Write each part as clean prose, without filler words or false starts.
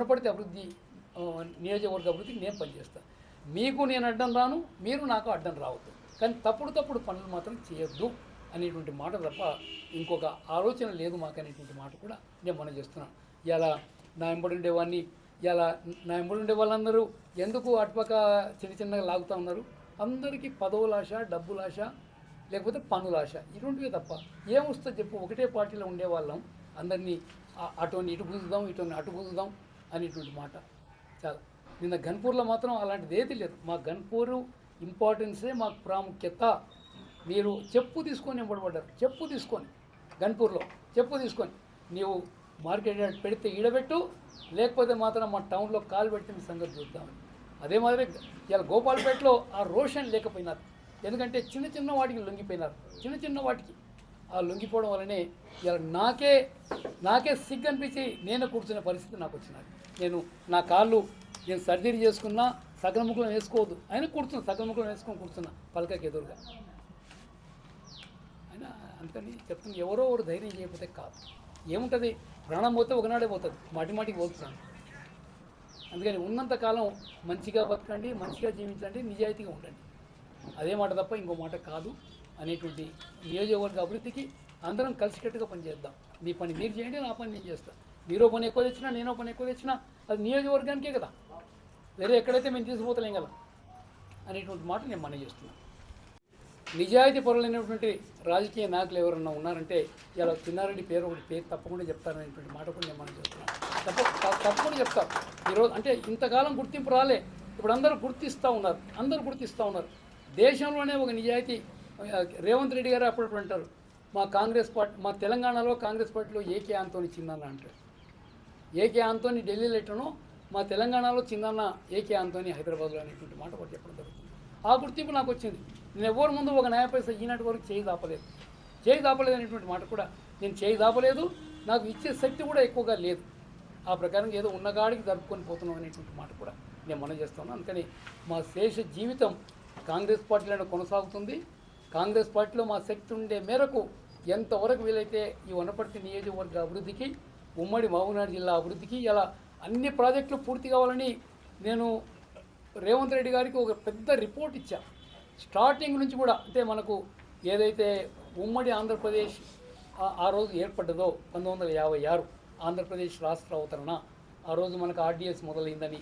వనపర్తి అభివృద్ధి నియోజకవర్గ అభివృద్ధికి నేను పనిచేస్తాను. మీకు నేను అడ్డం రాను, మీరు నాకు అడ్డం రావద్దు, కానీ తప్పుడు పనులు మాత్రం చేయొద్దు అనేటువంటి మాట తప్ప ఇంకొక ఆలోచన లేదు మాకు అనేటువంటి మాట కూడా నేను మనం చేస్తున్నాను. ఇలా నా ఎంబడి ఉండేవాడిని, ఇలా నా ఎంబడి ఉండే వాళ్ళందరూ ఎందుకు అటుపక్క చిన్నగా లాగుతూ ఉన్నారు? అందరికీ పదవులాశ, డబ్బులాశ, లేకపోతే పనులాశ, ఇటువంటివే తప్ప ఏమొస్తుంది చెప్పు? ఒకటే పార్టీలో ఉండేవాళ్ళం అందరినీ అటుని ఇటు గుంజుదాం, ఇటుని అటు గుంజుదాం అనేటువంటి మాట చాలా. నిన్న గన్పూర్లో మాత్రం అలాంటిది ఏది లేదు. మా గన్పూరు ఇంపార్టెన్సే మాకు ప్రాముఖ్యత. మీరు చెప్పు తీసుకొని ఎంబడబడ్డారు, చెప్పు తీసుకొని గన్పూర్లో చెప్పు తీసుకొని నీవు మార్కెట్ యార్డ్ పెడితే ఈడబెట్టు, లేకపోతే మాత్రం మా టౌన్లో కాలు పెట్టిన సంగతి చూద్దామని. అదే మాదిరి ఇలా గోపాల్పేటలో ఆ రోషన్ లేకపోయినారు, ఎందుకంటే చిన్న వాటికి లొంగిపోయినారు. చిన్న వాటికి ఆ లొంగిపోవడం వల్లనే ఇలా నాకే సిగ్గు అనిపించి నేను కూర్చునే పరిస్థితి నాకు వచ్చినది. నా కాళ్ళు నేను సర్జరీ చేసుకున్నా సగం ముఖం వేసుకోవద్దు అయినా కూర్చున్నా, సగం ముఖం వేసుకొని కూర్చున్నా పలకకి ఎదురుగా. అయినా అందుకని చెప్తున్నా, ఎవరో ధైర్యం చేయకపోతే కాదు. ఏముంటుంది? ప్రాణం పోతే ఒకనాడే పోతుంది, మాటికి పోతున్నాను. అందుకని ఉన్నంతకాలం మంచిగా బతకండి, మంచిగా జీవించండి, నిజాయితీగా ఉండండి. అదే మాట తప్ప ఇంకో మాట కాదు అనేటువంటి నియోజకవర్గ అభివృద్ధికి అందరం కలిసికట్టుగా పనిచేద్దాం. మీ పని మీరు చేయండి, నా పని నేను చేస్తాను. మీరో పని ఎక్కువ తెచ్చినా, నేనో పని ఎక్కువ తెచ్చినా అది నియోజకవర్గానికే కదా, వేరే ఎక్కడైతే మేము తీసుకుపోతలేం కదా అనేటువంటి మాట నేను మనం చేస్తున్నాను. నిజాయితీ పరులైనటువంటి రాజకీయ నాయకులు ఎవరన్నా ఉన్నారంటే ఇలా చిన్నారెడ్డి పేరు తప్పకుండా చెప్తారనేటువంటి మాట కూడా నేను మనం చేస్తున్నాను. తప్పకుండా చెప్తారు. ఈరోజు అంటే ఇంతకాలం గుర్తింపు రాలే, ఇప్పుడు అందరూ గుర్తిస్తూ ఉన్నారు. దేశంలోనే ఒక నిజాయితీ రేవంత్ రెడ్డి గారు అప్పుడు అంటారు, మా తెలంగాణలో కాంగ్రెస్ పార్టీలో ఏకే ఆంతోని చిన్న అంటారు. ఏకే ఆంతోని ఢిల్లీలో ఎట్టనో మా తెలంగాణలో చిన్న ఏకే ఆంతోని హైదరాబాద్లో అనేటువంటి మాట ఒకటి చెప్పడం జరుగుతుంది. ఆ గుర్తింపు నాకు వచ్చింది. నేను ఎవరి ముందు ఒక న్యాయ పైసా ఈనాటి వరకు చేయి దాపలేదు అనేటువంటి మాట కూడా నేను చేయి దాపలేదు. నాకు ఇచ్చే శక్తి కూడా ఎక్కువగా లేదు. ఆ ప్రకారం ఏదో ఉన్నగాడికి జరుపుకొని పోతున్నాం అనేటువంటి మాట కూడా నేను మనం చేస్తాను. అందుకని మా శేష జీవితం కాంగ్రెస్ పార్టీలోనే కొనసాగుతుంది. కాంగ్రెస్ పార్టీలో మా శక్తి ఉండే మేరకు ఎంతవరకు వీలైతే ఈ వనపర్తి నియోజకవర్గ అభివృద్ధికి, ఉమ్మడి మహబూబ్నగర్ జిల్లా అభివృద్ధికి ఇలా అన్ని ప్రాజెక్టులు పూర్తి కావాలని నేను రేవంత్ రెడ్డి గారికి ఒక పెద్ద రిపోర్ట్ ఇచ్చా. స్టార్టింగ్ నుంచి కూడా అంటే మనకు ఏదైతే ఉమ్మడి ఆంధ్రప్రదేశ్ ఆ రోజు ఏర్పడ్డదో 1956 ఆంధ్రప్రదేశ్ రాష్ట్ర అవతరణ, ఆ రోజు మనకు ఆర్డీఎస్ మొదలైందని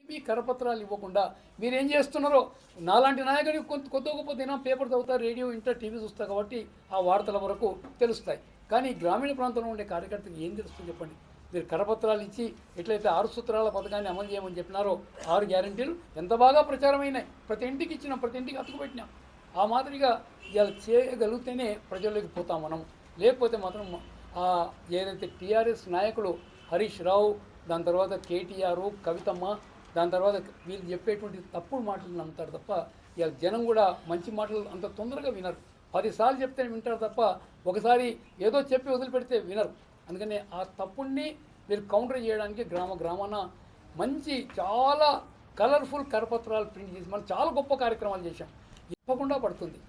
మీ కరపత్రాలు ఇవ్వకుండా మీరేం చేస్తున్నారో నాలాంటి నాయకుడికి కొద్ది గొప్ప దినం పేపర్ చదువుతారు, రేడియో ఇంటర్ టీవీ చూస్తారు కాబట్టి ఆ వార్తల వరకు తెలుస్తాయి. కానీ గ్రామీణ ప్రాంతంలో ఉండే కార్యకర్తలకు ఏం తెలుస్తుంది చెప్పండి? మీరు కరపత్రాలు ఇచ్చి ఎట్లయితే 6 సూత్రాల పథకాన్ని అమలు చేయమని చెప్పినారో 6 గ్యారెంటీలు ఎంత బాగా ప్రచారమైనాయి, ప్రతి ఇంటికి ఇచ్చినాం, ప్రతి ఇంటికి అతుకుపెట్టినాం. ఆ మాదిరిగా ఇలా చేయగలిగితేనే ప్రజల్లోకి పోతాం మనం. లేకపోతే మాత్రం ఏదైతే టీఆర్ఎస్ నాయకులు హరీష్ రావు, దాని తర్వాత కేటీఆర్, కవితమ్మ, దాని తర్వాత వీళ్ళు చెప్పేటువంటి తప్పుడు మాటలు నమ్ముతారు తప్ప ఇలా జనం కూడా మంచి మాటలు అంత తొందరగా వినరు. 10 సార్లు చెప్తే వింటారు తప్ప ఒకసారి ఏదో చెప్పి వదిలిపెడితే వినరు. అందుకని ఆ తప్పుడిని మీరు కౌంటర్ చేయడానికి గ్రామాన మంచి చాలా కలర్ఫుల్ కరపత్రాలు ప్రింట్ చేసి మనం చాలా గొప్ప కార్యక్రమాలు చేశాం. తప్పకుండా పడుతుంది.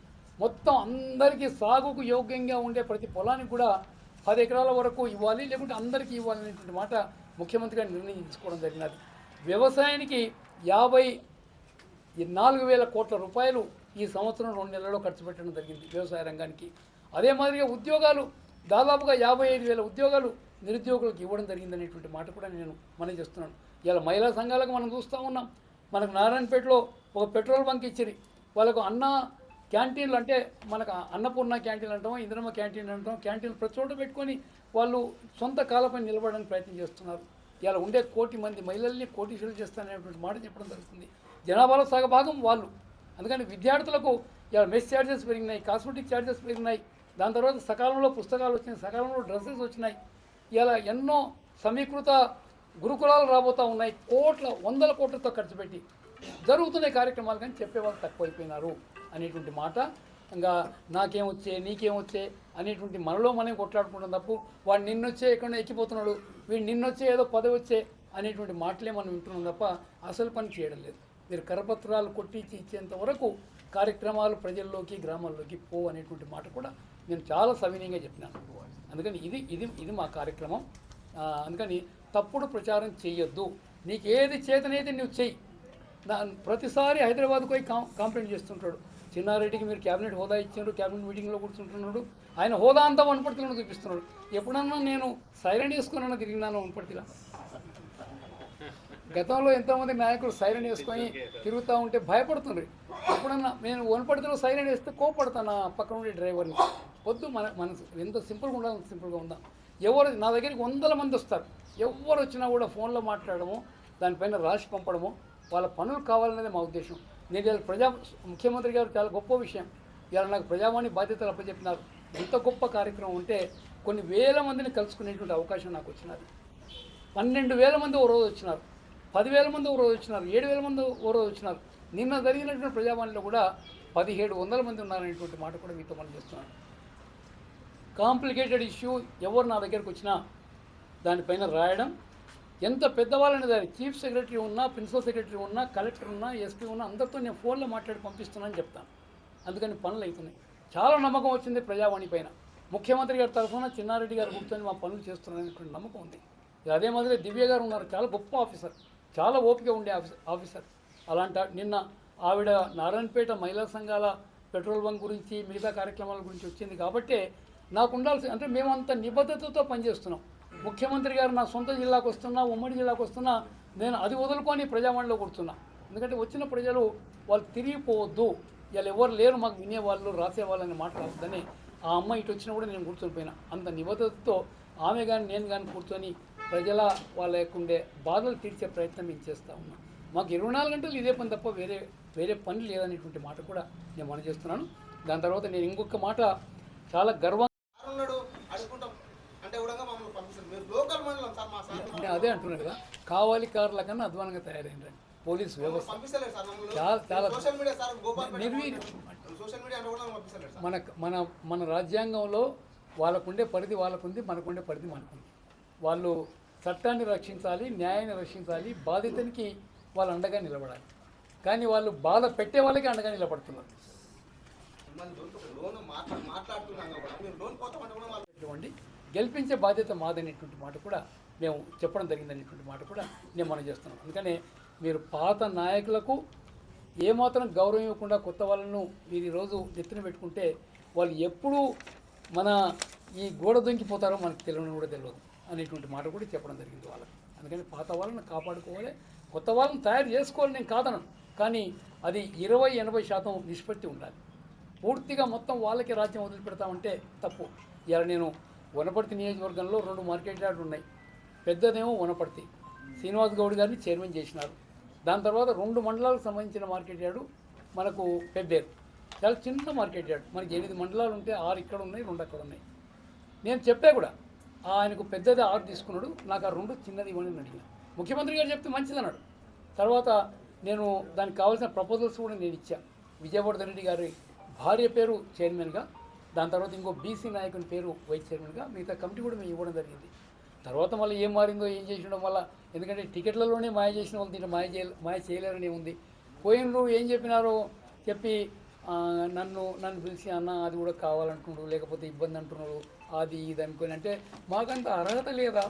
మొత్తం అందరికీ సాగుకు యోగ్యంగా ఉండే ప్రతి పొలానికి కూడా 10 ఎకరాల వరకు ఇవ్వాలి, లేకుంటే అందరికీ ఇవ్వాలనేటువంటి మాట ముఖ్యమంత్రి గారు నిర్ణయం తీసుకోవడం జరిగినది. వ్యవసాయానికి 54,000 కోట్ల రూపాయలు ఈ సంవత్సరం 2 నెలల్లో ఖర్చు పెట్టడం జరిగింది వ్యవసాయ రంగానికి. అదే మాదిరిగా ఉద్యోగాలు దాదాపుగా 55,000 ఉద్యోగాలు నిరుద్యోగులకు ఇవ్వడం జరిగిందనేటువంటి మాట కూడా నేను మనం చేస్తున్నాను. ఇలా మహిళా సంఘాలకు మనం చూస్తూ ఉన్నాం. మనకు నారాయణపేటలో ఒక పెట్రోల్ బంక్ ఇచ్చిరి, వాళ్ళకు అన్న క్యాంటీన్లు అంటే మనకు అన్నపూర్ణ క్యాంటీన్లు అంటాం, ఇంద్రమ్మ క్యాంటీన్ అంటాం, క్యాంటీన్లు ప్రతి చోట పెట్టుకొని వాళ్ళు సొంత కాలపై నిలబడడానికి ప్రయత్నం చేస్తున్నారు. ఇలా ఉండే 1 కోటి మంది మహిళల్ని కోటీశ్వరులు చేస్తారనేటువంటి మాట చెప్పడం జరుగుతుంది. జనాభాలో సగభాగం వాళ్ళు. అందుకని విద్యార్థులకు ఇలా మెస్ ఛార్జెస్ పెరిగినాయి, కాస్మెటిక్ ఛార్జెస్ పెరిగినాయి, దాని తర్వాత సకాలంలో పుస్తకాలు వచ్చినాయి, సకాలంలో డ్రెస్సెస్ వచ్చినాయి. ఇలా ఎన్నో సమీకృత గురుకులాలు రాబోతూ ఉన్నాయి. వందల కోట్లతో ఖర్చు పెట్టి జరుగుతున్న కార్యక్రమాలు కానీ చెప్పేవాళ్ళు తక్కువైపోయినారు అనేటువంటి మాట. ఇంకా నాకేమొచ్చే నీకేమొచ్చే అనేటువంటి మనలో మనం కొట్లాడుకుంటాం తప్పు వాడు నిన్నొచ్చే ఎక్కడ ఎక్కిపోతున్నాడు, వీడు నిన్నొచ్చే ఏదో పదవి వచ్చే అనేటువంటి మాటలే మనం వింటున్నాం తప్ప అసలు పని చేయడం లేదు. మీరు కరపత్రాలు కొట్టించి ఇచ్చేంత వరకు కార్యక్రమాలు ప్రజల్లోకి గ్రామాల్లోకి పో అనేటువంటి మాట కూడా నేను చాలా సవినయంగా చెప్పినాను. అందుకని ఇది మా కార్యక్రమం. అందుకని తప్పుడు ప్రచారం చేయొద్దు. నీకు ఏది చేతనైతే నువ్వు చెయ్యి. ప్రతిసారి హైదరాబాద్కు పోయి కంప్లైంట్ చేస్తుంటాడు. చిన్నారెడ్డికి మీరు క్యాబినెట్ హోదా ఇచ్చారు, క్యాబినెట్ మీటింగ్లో కూర్చుంటున్నాడు, ఆయన హోదా అంతా వనపర్తిలో చూపిస్తున్నాడు. ఎప్పుడన్నా నేను సైరన్ వేసుకున్నా తిరిగినాను వనపర్తిలో? గతంలో ఎంతోమంది నాయకులు సైరన్ వేసుకొని తిరుగుతూ ఉంటే భయపడుతుండ్రు. ఎప్పుడన్నా నేను వనపర్తిలో సైరన్ వేస్తే కోపడతాను పక్కన ఉండే డ్రైవర్ని. వద్దు, మనసు ఎంత సింపుల్గా ఉండాలి సింపుల్గా ఉందాం. ఎవరు నా దగ్గరికి 100 మంది వస్తారు, ఎవరు వచ్చినా కూడా ఫోన్లో మాట్లాడము, దానిపైన రాసి పంపడము, వాళ్ళ పనులు కావాలనేది మా ఉద్దేశం. నేను ఇలా ముఖ్యమంత్రి గారు చాలా గొప్ప విషయం, ఇలా నాకు ప్రజావాణి బాధ్యతలు అప్పచెప్పినారు. ఎంత గొప్ప కార్యక్రమం ఉంటే కొన్ని వేల మందిని కలుసుకునేటువంటి అవకాశం నాకు వచ్చినది. 12,000 మంది ఓ రోజు వచ్చినారు, 10,000 మంది ఓ రోజు వచ్చినారు, 7,000 మంది ఓ రోజు వచ్చినారు. నిన్న జరిగినటువంటి ప్రజావాణిలో కూడా 1,700 మంది ఉన్నారనేటువంటి మాట కూడా మీతో మనం చేస్తున్నాను. కాంప్లికేటెడ్ ఇష్యూ ఎవరు నా దగ్గరకు వచ్చినా దానిపైన రాయడం, ఎంత పెద్దవాళ్ళని దాని చీఫ్ సెక్రటరీ ఉన్నా, ప్రిన్సిపల్ సెక్రటరీ ఉన్నా, కలెక్టర్ ఉన్నా, ఎస్పీ ఉన్నా, అందరితో నేను ఫోన్లో మాట్లాడి పంపిస్తున్నానని చెప్తాను. అందుకని పనులు అవుతున్నాయి. చాలా నమ్మకం వచ్చింది ప్రజావాణి పైన. ముఖ్యమంత్రి గారి తరఫున చిన్నారెడ్డి గారు కూర్చొని మా పనులు చేస్తున్నారనేటువంటి నమ్మకం ఉంది. అదే మాదిరిగా దివ్య గారు ఉన్నారు, చాలా గొప్ప ఆఫీసర్, చాలా ఓపిక ఉండే ఆఫీసర్. అలాంటి నిన్న ఆవిడ నారాయణపేట మహిళా సంఘాల పెట్రోల్ బంక్ గురించి, మిగతా కార్యక్రమాల గురించి వచ్చింది కాబట్టి నాకు ఉండాల్సి, అంటే మేమంత నిబద్ధతతో పనిచేస్తున్నాం. ముఖ్యమంత్రి గారు నా సొంత జిల్లాకు వస్తున్నా, ఉమ్మడి జిల్లాకు వస్తున్నా, నేను అది వదులుకొని ప్రజావాణిలో కూర్చున్నా. ఎందుకంటే వచ్చిన ప్రజలు వాళ్ళు తిరిగిపోవద్దు, వాళ్ళు ఎవరు లేరు మాకు వినేవాళ్ళు, రాసేవాళ్ళని మాట్లాడద్దని ఆ అమ్మ ఇటు వచ్చినా కూడా నేను కూర్చొని పోయినా. అంత నిబద్ధతతో ఆమె కానీ నేను కానీ కూర్చొని ప్రజల వాళ్ళ ఉండే బాధలు తీర్చే ప్రయత్నం మేము చేస్తూ ఉన్నాం. మాకు 24 గంటలు ఇదే పని తప్ప వేరే పని లేదనేటువంటి మాట కూడా నేను మనం చేస్తున్నాను. దాని తర్వాత నేను ఇంకొక మాట చాలా గర్వంగా అంటే అదే అంటున్నారు కదా, కావాలి కార్ల కన్నా అధ్వానంగా తయారైందండి పోలీసు వ్యవస్థ. చాలా మన రాజ్యాంగంలో వాళ్ళకుండే పరిధి వాళ్ళకుంది, మనకుండే పరిధి మనకుంది. వాళ్ళు చట్టాన్ని రక్షించాలి, న్యాయాన్ని రక్షించాలి, బాధితునికి వాళ్ళు అండగా నిలబడాలి. కానీ వాళ్ళు బాధ పెట్టే వాళ్ళకి అండగా నిలబడుతున్నారు. గెలిపించే బాధ్యత మాదనేటువంటి మాట కూడా మేము చెప్పడం జరిగిందనేటువంటి మాట కూడా నేను మనం చేస్తున్నాం. అందుకనే మీరు పాత నాయకులకు ఏమాత్రం గౌరవం ఇవ్వకుండా కొత్త వాళ్ళను మీరు ఈరోజు నెత్తిన పెట్టుకుంటే వాళ్ళు ఎప్పుడూ మన ఈ గోడ దొంగిపోతారో మనకు తెలియని కూడా తెలియదు అనేటువంటి మాట కూడా చెప్పడం జరిగింది వాళ్ళకి. అందుకని పాత వాళ్ళని కాపాడుకోవాలి, కొత్త వాళ్ళని తయారు చేసుకోవాలి, నేను కాదను. కానీ అది 20-80% నిష్పత్తి ఉండాలి. పూర్తిగా మొత్తం వాళ్ళకి రాజ్యం వదిలిపెడతామంటే తప్పు. ఇలా నేను వనపర్తి నియోజకవర్గంలో 2 మార్కెట్ యార్డులు ఉన్నాయి. పెద్దదేమో వనపర్తి, శ్రీనివాస్ గౌడ్ గారిని చైర్మన్ చేసినారు. దాని తర్వాత 2 మండలాలకు సంబంధించిన మార్కెట్ యార్డు మనకు పెద్దేరు, చాలా చిన్న మార్కెట్ యార్డు. మనకి 8 మండలాలు ఉంటే 6 ఇక్కడ ఉన్నాయి, 2 అక్కడ ఉన్నాయి. నేను చెప్పా కూడా, ఆయనకు పెద్దది 6 తీసుకున్నాడు, నాకు ఆ 2 చిన్నది ఇవ్వని అడిగిన. ముఖ్యమంత్రి గారు చెప్తే మంచిది అన్నాడు. తర్వాత నేను దానికి కావాల్సిన ప్రపోజల్స్ కూడా నేను ఇచ్చా. విజయవర్ధన్ రెడ్డి గారి భార్య పేరు చైర్మన్గా, దాని తర్వాత ఇంకో బీసీ నాయకుని పేరు వైస్ చైర్మన్గా, మిగతా కమిటీ కూడా మేము ఇవ్వడం జరిగింది. తర్వాత మళ్ళీ ఏం మారిందో ఏం చేసడం వల్ల, ఎందుకంటే టికెట్లలోనే మాయ చేసిన వాళ్ళు దీంట్లో మాయ చేయలేరని ఉంది. పోయినరు ఏం చెప్పినారో చెప్పి నన్ను పిలిచి అన్న అది కూడా కావాలంటున్నారు, లేకపోతే ఇబ్బంది అంటున్నారు, అది ఇది అనుకుని. అంటే మాకంత అర్హత లేదా?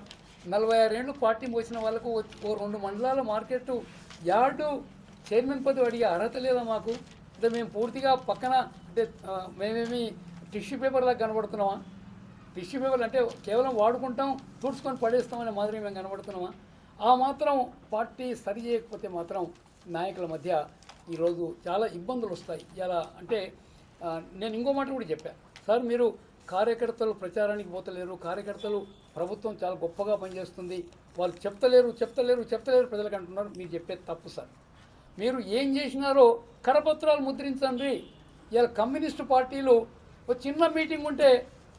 46 ఏళ్ళు పార్టీ పోసిన వాళ్ళకు ఓ 2 మండలాల మార్కెట్ యార్డు చైర్మన్ పదవి అడిగే అర్హత లేదా మాకు? అంటే మేము పూర్తిగా పక్కన, అంటే మేమేమి టిష్యూ పేపర్లా కనబడుతున్నామా? టిష్యూ పేపర్లు అంటే కేవలం వాడుకుంటాం, తుడుచుకొని పడేస్తామనే మాదిరి మేము కనబడుతున్నామా? ఆ మాత్రం పార్టీ సరి చేయకపోతే మాత్రం నాయకుల మధ్య ఈరోజు చాలా ఇబ్బందులు వస్తాయి. ఎలా అంటే నేను ఇంకో మాట కూడా చెప్పాను, సార్ మీరు కార్యకర్తలు ప్రచారానికి పోతలేరు, కార్యకర్తలు ప్రభుత్వం చాలా గొప్పగా పనిచేస్తుంది, వాళ్ళు చెప్తలేరు ప్రజలకు అంటున్నారు. మీరు చెప్పేది తప్పు సార్. మీరు ఏం చేసినారో కరపత్రాలు ముద్రించండి. ఇలా కమ్యూనిస్టు పార్టీలు ఒక చిన్న మీటింగ్ ఉంటే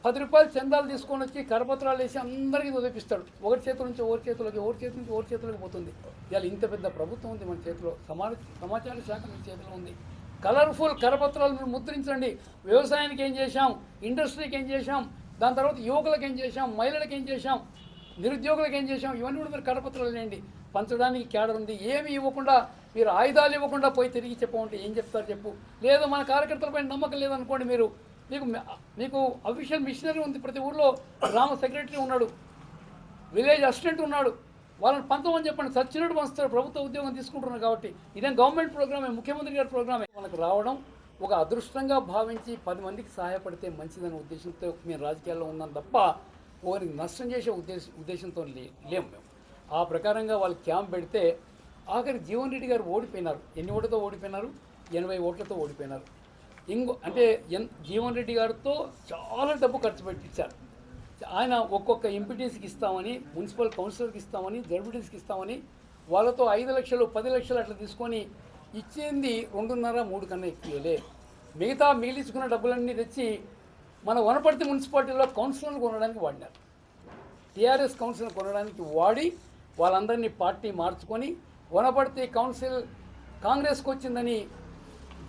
10 రూపాయలు చందాలు తీసుకొని వచ్చి కరపత్రాలు వేసి అందరికీ చదివిస్తాడు. ఒకరి చేతుల నుంచి ఒకరి చేతులకి పోతుంది. ఇలా ఇంత పెద్ద ప్రభుత్వం ఉంది మన చేతిలో, సమాచార శాఖ మీ చేతిలో ఉంది. కలర్ఫుల్ కరపత్రాలు మీరు ముద్రించండి. వ్యవసాయానికి ఏం చేశాం, ఇండస్ట్రీకి ఏం చేశాం, దాని తర్వాత యువకులకు ఏం చేశాం, మహిళలకు ఏం చేశాం, నిరుద్యోగులకు ఏం చేశాం, ఇవన్నీ కూడా మీరు కరపత్రాలు వేయండి. పంచడానికి క్యాడర్ ఉంది. ఏమి ఇవ్వకుండా మీరు ఆయుధాలు ఇవ్వకుండా పోయి తిరిగి చెప్పమంటే ఏం చెప్తారు చెప్పు? లేదు మన కార్యకర్తలపై నమ్మకం లేదనుకోండి, మీకు అఫీషియల్ మిషనరీ ఉంది. ప్రతి ఊళ్ళో గ్రామ సెక్రటరీ ఉన్నాడు, విలేజ్ అసిస్టెంట్ ఉన్నాడు, వాళ్ళని పంచమని చెప్పండి, సచ్చినట్టు పంచుతారు. ప్రభుత్వ ఉద్యోగం తీసుకుంటున్నారు కాబట్టి ఇదేం గవర్నమెంట్ ప్రోగ్రామే, ముఖ్యమంత్రి గారి ప్రోగ్రామే. మనకు రావడం ఒక అదృష్టంగా భావించి 10 మందికి సహాయపడితే మంచిదనే ఉద్దేశంతో మేము రాజకీయాల్లో ఉన్నాం తప్ప ఒకరికి నష్టం చేసే ఉద్దేశంతో లేము మేము. ఆ ప్రకారంగా వాళ్ళు క్యాంప్ పెడితే ఆఖరి జీవన్ రెడ్డి గారు ఓడిపోయినారు. ఎన్ని ఓట్లతో ఓడిపోయినారు? 80 ఓట్లతో ఓడిపోయినారు. అంటే జీవన్ రెడ్డి గారితో చాలా డబ్బు ఖర్చు పెట్టించారు. ఆయన ఒక్కొక్క ఎంపీటీసీకి ఇస్తామని, మున్సిపల్ కౌన్సిలర్కి ఇస్తామని, జడ్పీటీసీకి ఇస్తామని వాళ్ళతో 5 లక్షలు 10 లక్షలు అట్లా తీసుకొని ఇచ్చింది 2.5-3 కన్నా ఎక్కువలే. మిగిలించుకున్న డబ్బులన్నీ తెచ్చి మన వనపర్తి మున్సిపాలిటీలో కౌన్సిలర్లు కొనడానికి వాడినారు. టీఆర్ఎస్ కౌన్సిలర్ కొనడానికి వాడి వాళ్ళందరినీ పార్టీ మార్చుకొని వనపర్తి కౌన్సిల్ కాంగ్రెస్కి వచ్చిందని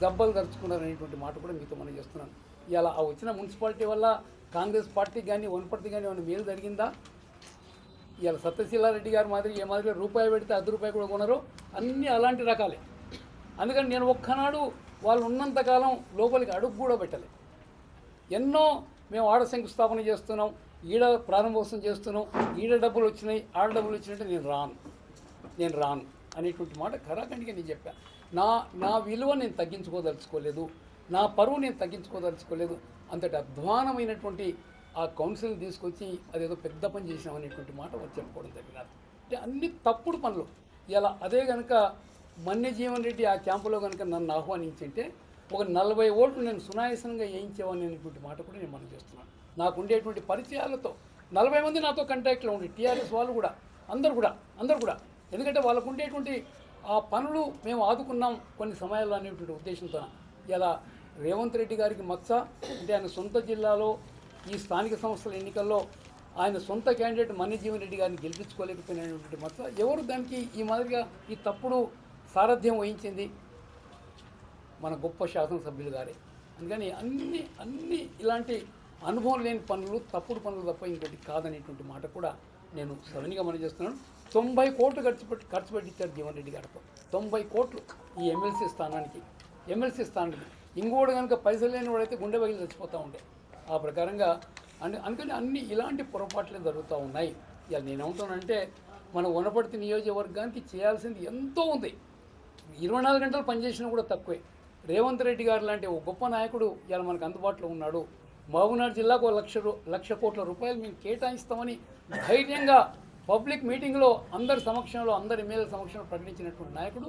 దెబ్బలు ఖర్చుకున్నారనేటువంటి మాట కూడా మీతో మనం చేస్తున్నాను. ఇలా ఆ వచ్చిన మున్సిపాలిటీ వల్ల కాంగ్రెస్ పార్టీకి కానీ వనపర్తి కానీ ఏమైనా మేలు జరిగిందా? ఇవాళ సత్యశీలారెడ్డి గారి మాదిరి ఏ మాదిరిగా రూపాయి పెడితే ₹10 కూడా కొనరు, అన్నీ అలాంటి రకాలే. అందుకని నేను ఒక్కనాడు వాళ్ళు ఉన్నంతకాలం లోపలికి అడుగు కూడా పెట్టలే. ఎన్నో మేము ఆడ శంకుస్థాపన చేస్తున్నాం, ఈడ ప్రారంభోత్సవం చేస్తున్నాం, ఈడ డబ్బులు వచ్చినాయి, ఆడ డబ్బులు వచ్చినట్టు నేను రాను అనేటువంటి మాట ఖరాఖండిగా నేను చెప్పాను. నా విలువ నేను తగ్గించుకోదలుచుకోలేదు, నా పరువు నేను తగ్గించుకోదలుచుకోలేదు. అంతటి అధ్వానమైనటువంటి ఆ కౌన్సిల్ తీసుకొచ్చి అదేదో పెద్ద పని చేసినాం అనేటువంటి మాట వాళ్ళు చెప్పుకోవడం జరిగినారు. అంటే అన్ని తప్పుడు పనులు. ఇలా అదే కనుక మన్యజీవన్ రెడ్డి ఆ క్యాంపులో కనుక నన్ను ఆహ్వానించింటే ఒక 40 ఓట్లు నేను సునాయాసంగా వేయించేవాని అనేటువంటి మాట కూడా నేను మనం చేస్తున్నాను. నాకు ఉండేటువంటి పరిచయాలతో 40 మంది నాతో కాంటాక్ట్లో ఉండి, టీఆర్ఎస్ వాళ్ళు కూడా అందరు కూడా ఎందుకంటే వాళ్ళకు ఉండేటువంటి ఆ పనులు మేము ఆదుకున్నాం కొన్ని సమయాల్లో అనేటువంటి ఉద్దేశంతో. ఇలా రేవంత్ రెడ్డి గారికి మచ్చ అంటే ఆయన సొంత జిల్లాలో ఈ స్థానిక సంస్థల ఎన్నికల్లో ఆయన సొంత క్యాండిడేట్ మన్యజీవన్ రెడ్డి గారిని గెలిపించుకోలేకపోయినటువంటి మచ్చ. ఎవరు దానికి ఈ మాదిరిగా ఈ తప్పుడు సారథ్యం వహించింది? మన గొప్ప శాసనసభ్యులు గారే. అందుకని అన్ని ఇలాంటి అనుభవం లేని పనులు, తప్పుడు పనులు తప్ప ఇంకోటి కాదనేటువంటి మాట కూడా నేను సడన్గా మనం చేస్తున్నాను. 90 కోట్లు ఖర్చు పెట్టించారు జీవన్ రెడ్డి గారితో. 90 కోట్లు ఈ ఎమ్మెల్సీ స్థానానికి. ఇంకోటి కనుక పైసలు లేని వాడైతే గుండె పగిలి చచ్చిపోతూ ఉండే. ఆ ప్రకారంగా అందుకని అన్ని ఇలాంటి పొరపాట్లే జరుగుతూ ఉన్నాయి. ఇవాళ నేనేమంటానంటే మన వనపర్తి నియోజకవర్గానికి చేయాల్సింది ఎంతో ఉంది. 24 గంటలు పనిచేసినా కూడా తక్కువే. రేవంత్ రెడ్డి గారు లాంటి ఒక గొప్ప నాయకుడు ఇవాళ మనకు అందుబాటులో ఉన్నాడు. మహబూబ్నగర్ జిల్లాకు ₹1,00,00,000 కోట్ల మేము కేటాయిస్తామని ధైర్యంగా పబ్లిక్ మీటింగ్లో అందరి సమక్షంలో, అందరి ఎమ్మెల్యేల సమక్షంలో ప్రకటించినటువంటి నాయకుడు,